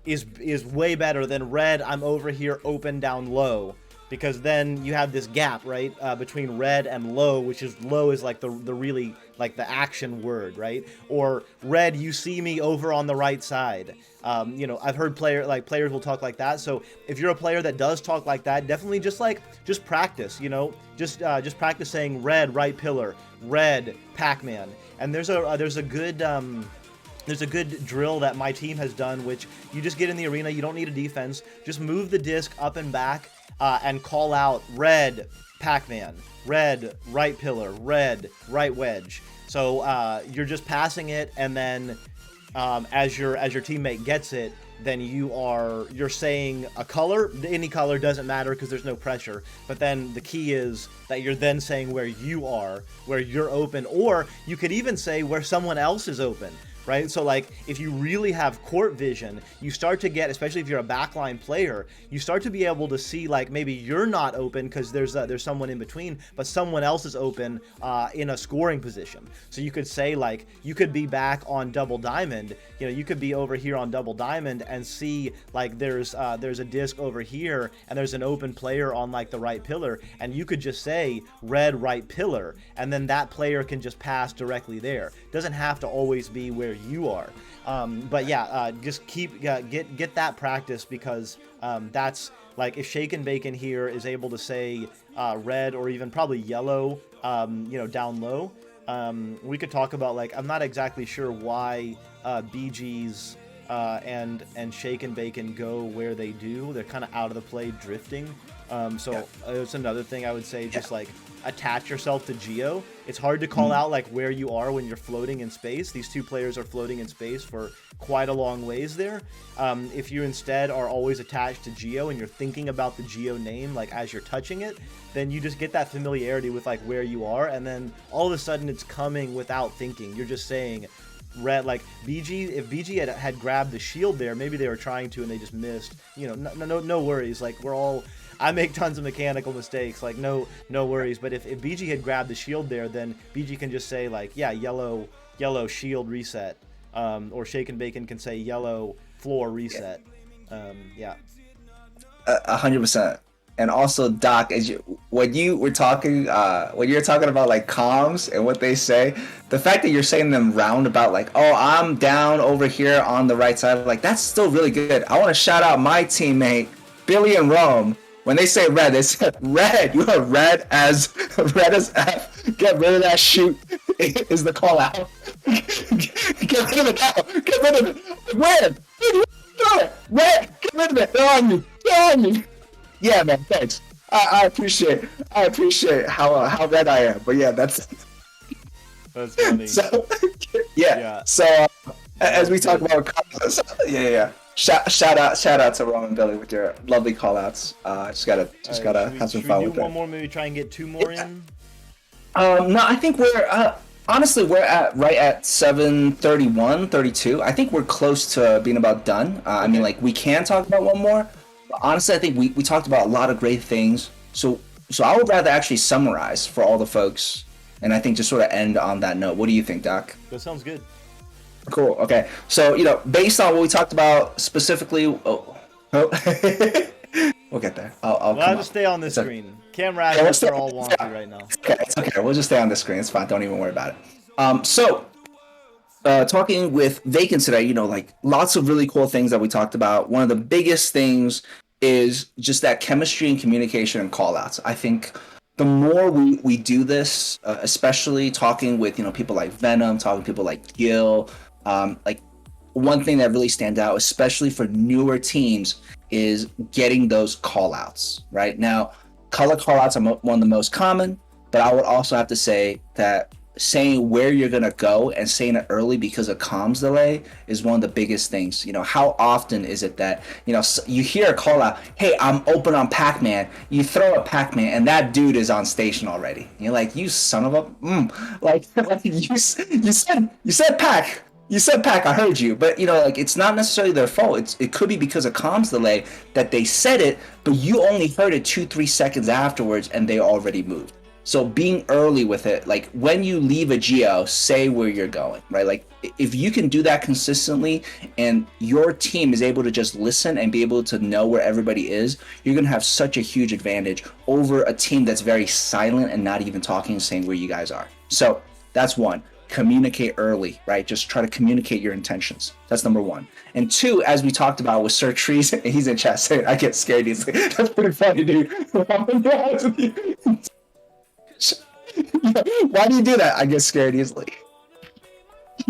is way better than red, I'm over here, open, down low. Because then you have this gap, right, between red and low, which is low is like the really like the action word, right? Or red, you see me over on the right side. I've heard players will talk like that. So if you're a player that does talk like that, definitely just practice. Just practice saying red, right pillar, red, Pac-Man. And there's a good drill that my team has done, which you just get in the arena. You don't need a defense. Just move the disc up and back. And call out red Pac-Man, red right pillar, red right wedge. So you're just passing it, and then as your teammate gets it, then you're saying a color. Any color doesn't matter because there's no pressure. But then the key is that you're then saying where you are, where you're open, or you could even say where someone else is open. right? So like if you really have court vision, you start to get, especially if you're a backline player, you start to be able to see like maybe you're not open because there's someone in between, but someone else is open in a scoring position. So you could say like you could be back on double diamond, you know, you could be over here on double diamond and see like there's a disc over here and there's an open player on like the right pillar, and you could just say red right pillar, and then that player can just pass directly there. Doesn't have to always be where you are. But yeah, just keep get that practice, because that's like if Shake and Bacon here is able to say red or even probably yellow, you know, down low. We could talk about like, I'm not exactly sure why BG's and Shake and Bacon go where they do. They're kind of out of the play drifting. So it's another thing I would say, just like attach yourself to Geo. It's hard to call out like where you are when you're floating in space. These two players are floating in space for quite a long ways there. If you instead are always attached to Geo and you're thinking about the Geo name like as you're touching it, then you just get that familiarity with like where you are, and then all of a sudden it's coming without thinking. You're just saying red, like BG, if BG had grabbed the shield there, maybe they were trying to and they just missed, you know, no worries. Like I make tons of mechanical mistakes, like no worries. But if BG had grabbed the shield there, then BG can just say like, yeah, yellow shield reset, or Shake and Bacon can say yellow floor reset. Yeah. 100%. And also, Doc, when you were talking, when you're talking about like comms and what they say, the fact that you're saying them roundabout, like, oh, I'm down over here on the right side, like that's still really good. I want to shout out my teammate Billy and Rome. When they say red, they said red. You are red as F. Get rid of that shoot. Is the call out? Get rid of it now. Get rid of it. Red. Red. Get rid of it. They're on me. They're on me. Yeah, man. Thanks. I appreciate how red I am. But yeah, that's funny. So yeah. So as we talk about, yeah. Shout out to Ron and Billy with your lovely call outs. Just gotta have some fun with it. One more, maybe try and get two more in. No, I think we're honestly we're right at 7:31, 32. I think we're close to being about done. I mean, like we can talk about one more. But honestly, I think we talked about a lot of great things. So I would rather actually summarize for all the folks, and I think just sort of end on that note. What do you think, Doc? That sounds good. Cool. Okay. So, you know, based on what we talked about specifically, we'll get there. I'll just stay on this screen. Camera assets are all wonky right now. It's okay. We'll just stay on this screen. It's fine. Don't even worry about it. So, talking with VACANT today, you know, like lots of really cool things that we talked about. One of the biggest things is just that chemistry and communication and call outs. I think the more we do this, especially talking with, you know, people like Venom, talking to people like Gil, like one thing that really stands out, especially for newer teams, is getting those call outs, right? Now, color call outs are one of the most common, but I would also have to say that saying where you're going to go and saying it early because of comms delay is one of the biggest things. You know, how often is it that, you know, you hear a call out, hey, I'm open on Pac-Man. You throw a Pac-Man and that dude is on station already. You're like, you son of a, like you said Pac. You said Pac, I heard you, but you know, like it's not necessarily their fault. It could be because of comms delay that they said it, but you only heard it 2-3 seconds afterwards and they already moved. So being early with it, like when you leave a geo, say where you're going, right? Like if you can do that consistently and your team is able to just listen and be able to know where everybody is, you're going to have such a huge advantage over a team that's very silent and not even talking, saying where you guys are. So that's one. Communicate early, right? Just try to communicate your intentions. That's number one. And two, as we talked about with Sir Trees, he's in chat saying, I get scared easily. That's pretty funny, dude. Why do you do that? I get scared easily.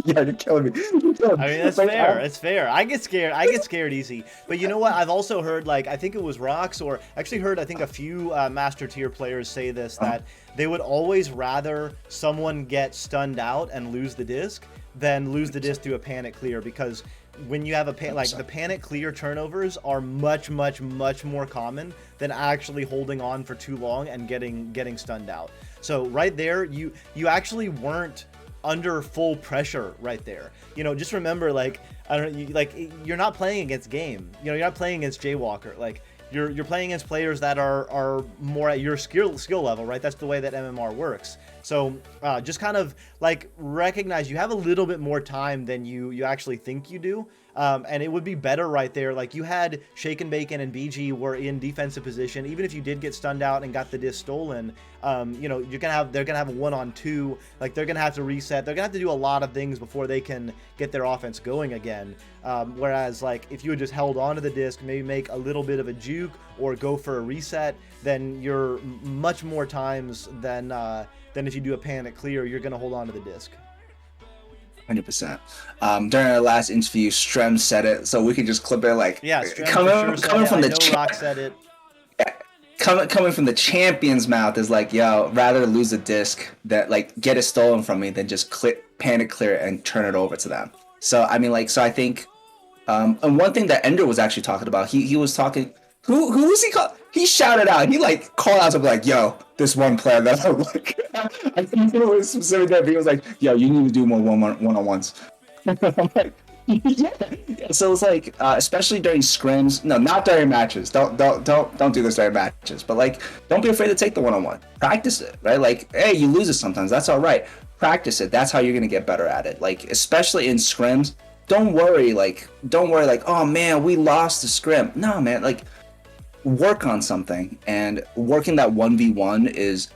Yeah, you're killing me. I mean, that's fair. It's fair. I get scared easy. But you know what? I've also heard, like, I think it was Rox, or actually heard, I think a few master tier players say this, that they would always rather someone get stunned out and lose the disc than lose the disc through a panic clear, because when you have the panic clear turnovers are much more common than actually holding on for too long and getting stunned out. So right there, you actually weren't under full pressure right there. You know, just remember, like, I don't know, you're not playing against game. You know, you're not playing against Jaywalker. Like, you're playing against players that are more at your skill level, right? That's the way that MMR works. So just kind of like recognize you have a little bit more time than you actually think you do. And it would be better right there. Like, you had Shake and Bacon and BG were in defensive position. Even if you did get stunned out and got the disc stolen, you know, they're gonna have a 1-on-2. Like, they're gonna have to reset. They're gonna have to do a lot of things before they can get their offense going again. Whereas, like, if you had just held on to the disc, maybe make a little bit of a juke or go for a reset, then you're much more times than if you do a panic clear, you're gonna hold on to the disc. 100%. During our last interview, Strem said it, so we can just clip it. Like, yeah, Strem coming from the Rock said it. Coming from the champion's mouth is like, yo, rather lose a disc that, like, get it stolen from me than just panic clear and turn it over to them. So I mean, like, so I think, and one thing that Ender was actually talking about, he was talking. Who was he called? He shouted out. He like called out something like, "Yo, this one player that I'm like," I think it was specific that he was like, "Yo, you need to do more one-on-ones." I'm like, yeah. So it's like, especially during scrims. No, not during matches. Don't do this during matches. But like, don't be afraid to take the one-on-one. Practice it, right? Like, hey, you lose it sometimes. That's all right. Practice it. That's how you're gonna get better at it. Like, especially in scrims. Don't worry. Like, oh man, we lost the scrim. No, man. Like, work on something, and working that 1v1 is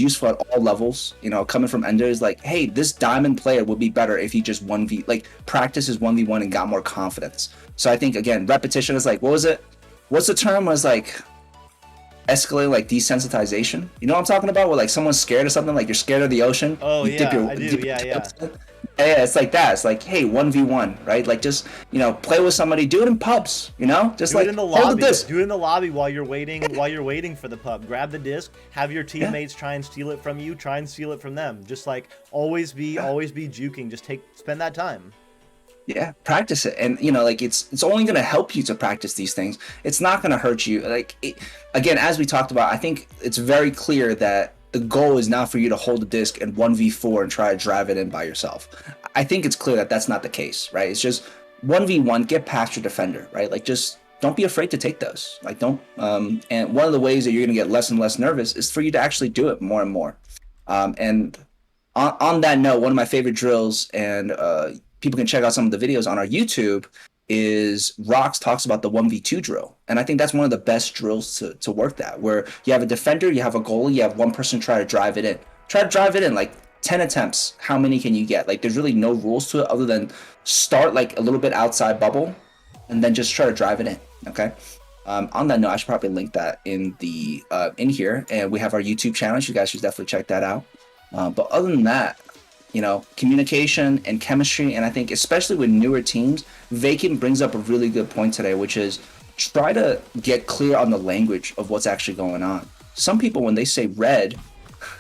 useful at all levels. You know, coming from Ender is like, hey, this diamond player would be better if he just 1v, like, practices 1v1 and got more confidence. So I think, again, repetition is like, what's the term, was like escalating, like desensitization. You know what I'm talking about? Where like someone's scared of something, like you're scared of the ocean. Oh yeah, I do. Yeah. Yeah, it's like that. It's like, hey, 1v1, right? Like, just, you know, play with somebody. Do it in pubs, you know? Just do like, it in the lobby. Do it in the lobby while you're waiting. While you're waiting for the pub, grab the disc. Have your teammates try and steal it from you. Try and steal it from them. Just like always be juking. Just spend that time. Yeah, practice it, and you know, like it's only going to help you to practice these things. It's not going to hurt you. Like, again, as we talked about, I think it's very clear that the goal is not for you to hold the disc and 1v4 and try to drive it in by yourself. I think it's clear that that's not the case, right? It's just 1v1, get past your defender, right? Like, just don't be afraid to take those. Like, don't. And one of the ways that you're going to get less and less nervous is for you to actually do it more and more. And on that note, one of my favorite drills, and people can check out some of the videos on our YouTube, is Rox talks about the 1v2 drill. And I think that's one of the best drills to work that, where you have a defender, you have a goalie, you have one person try to drive it in. Try to drive it in, like 10 attempts. How many can you get? Like, there's really no rules to it other than start like a little bit outside bubble and then just try to drive it in, okay? On that note, I should probably link that in the in here. And we have our YouTube channel. You guys should definitely check that out. But other than that, you know, communication and chemistry, and I think especially with newer teams, Vacant brings up a really good point today, which is try to get clear on the language of what's actually going on. Some people, when they say red,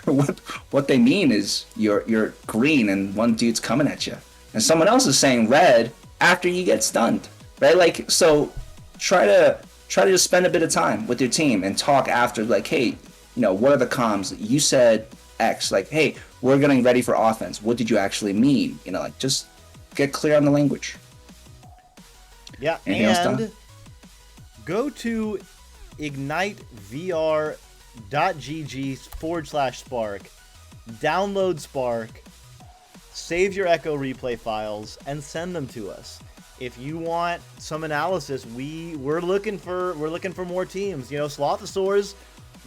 what they mean is you're green and one dude's coming at you, and someone else is saying red after you get stunned, right? Like, so try to just spend a bit of time with your team and talk after, like, hey, you know, what are the comms? You said X, like, hey, we're getting ready for offense. What did you actually mean? You know, like, just get clear on the language. Yeah, and go to ignitevr.gg/Spark, download Spark, save your Echo replay files, and send them to us. If you want some analysis, we're looking for more teams. You know, Slothosaurs,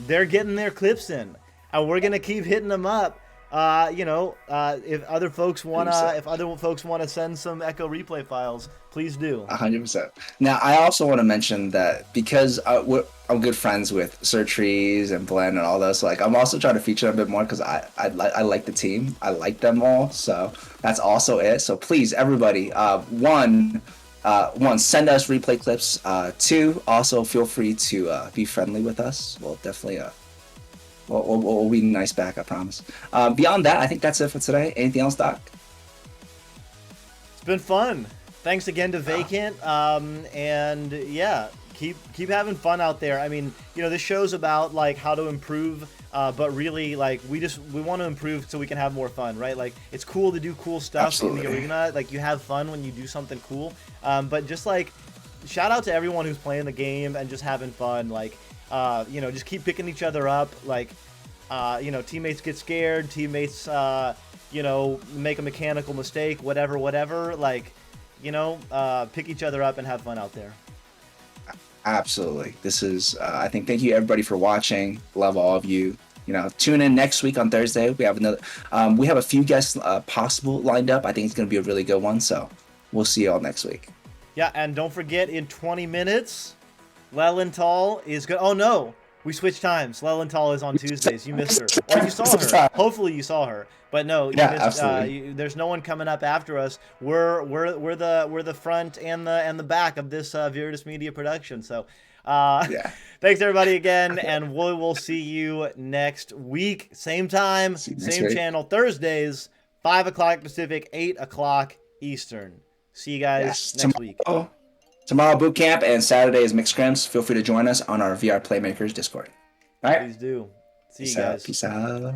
they're getting their clips in, and we're gonna keep hitting them up. If other folks wanna send some Echo replay files, please do. 100%. Now, I also want to mention that because I'm good friends with Surtrees and Blend and all those, so like, I'm also trying to feature them a bit more because I like the team. I like them all, so that's also it. So please, everybody, one, send us replay clips. Two, also feel free to be friendly with us. We'll definitely We'll be nice back, I promise. Beyond that, I think that's it for today. Anything else, Doc? It's been fun. Thanks again to Vacant. And yeah, keep having fun out there. I mean, you know, this show's about like how to improve, but really like we want to improve so we can have more fun, right? Like it's cool to do cool stuff Absolutely. in the arena. Like you have fun when you do something cool. But just like shout out to everyone who's playing the game and just having fun. Like you know, just keep picking each other up. Like you know, teammates get scared, teammates you know, make a mechanical mistake, whatever. Like, you know, pick each other up and have fun out there. Absolutely. This is, I think, thank you everybody for watching. Love all of you. You know, tune in next week on Thursday. We have another, we have a few guests possible lined up. I think it's going to be a really good one. So we'll see you all next week. Yeah, and don't forget in 20 minutes, Lelenthal is good. Oh, no. We switched times. Lelenthal is on Tuesdays. You missed her. Or you saw her. Hopefully you saw her. But no, you missed, absolutely. there's no one coming up after us. We're the front and the back of this Viridis Media production. So Yeah. thanks everybody again, and we will see you next week. Same time, same channel, Thursdays, 5 o'clock Pacific, 8 o'clock Eastern. See you guys next week. Tomorrow boot camp and Saturday is mixed scrims. Feel free to join us on our VR Playmakers Discord. All right. Please do. See you Peace guys. out. Peace out.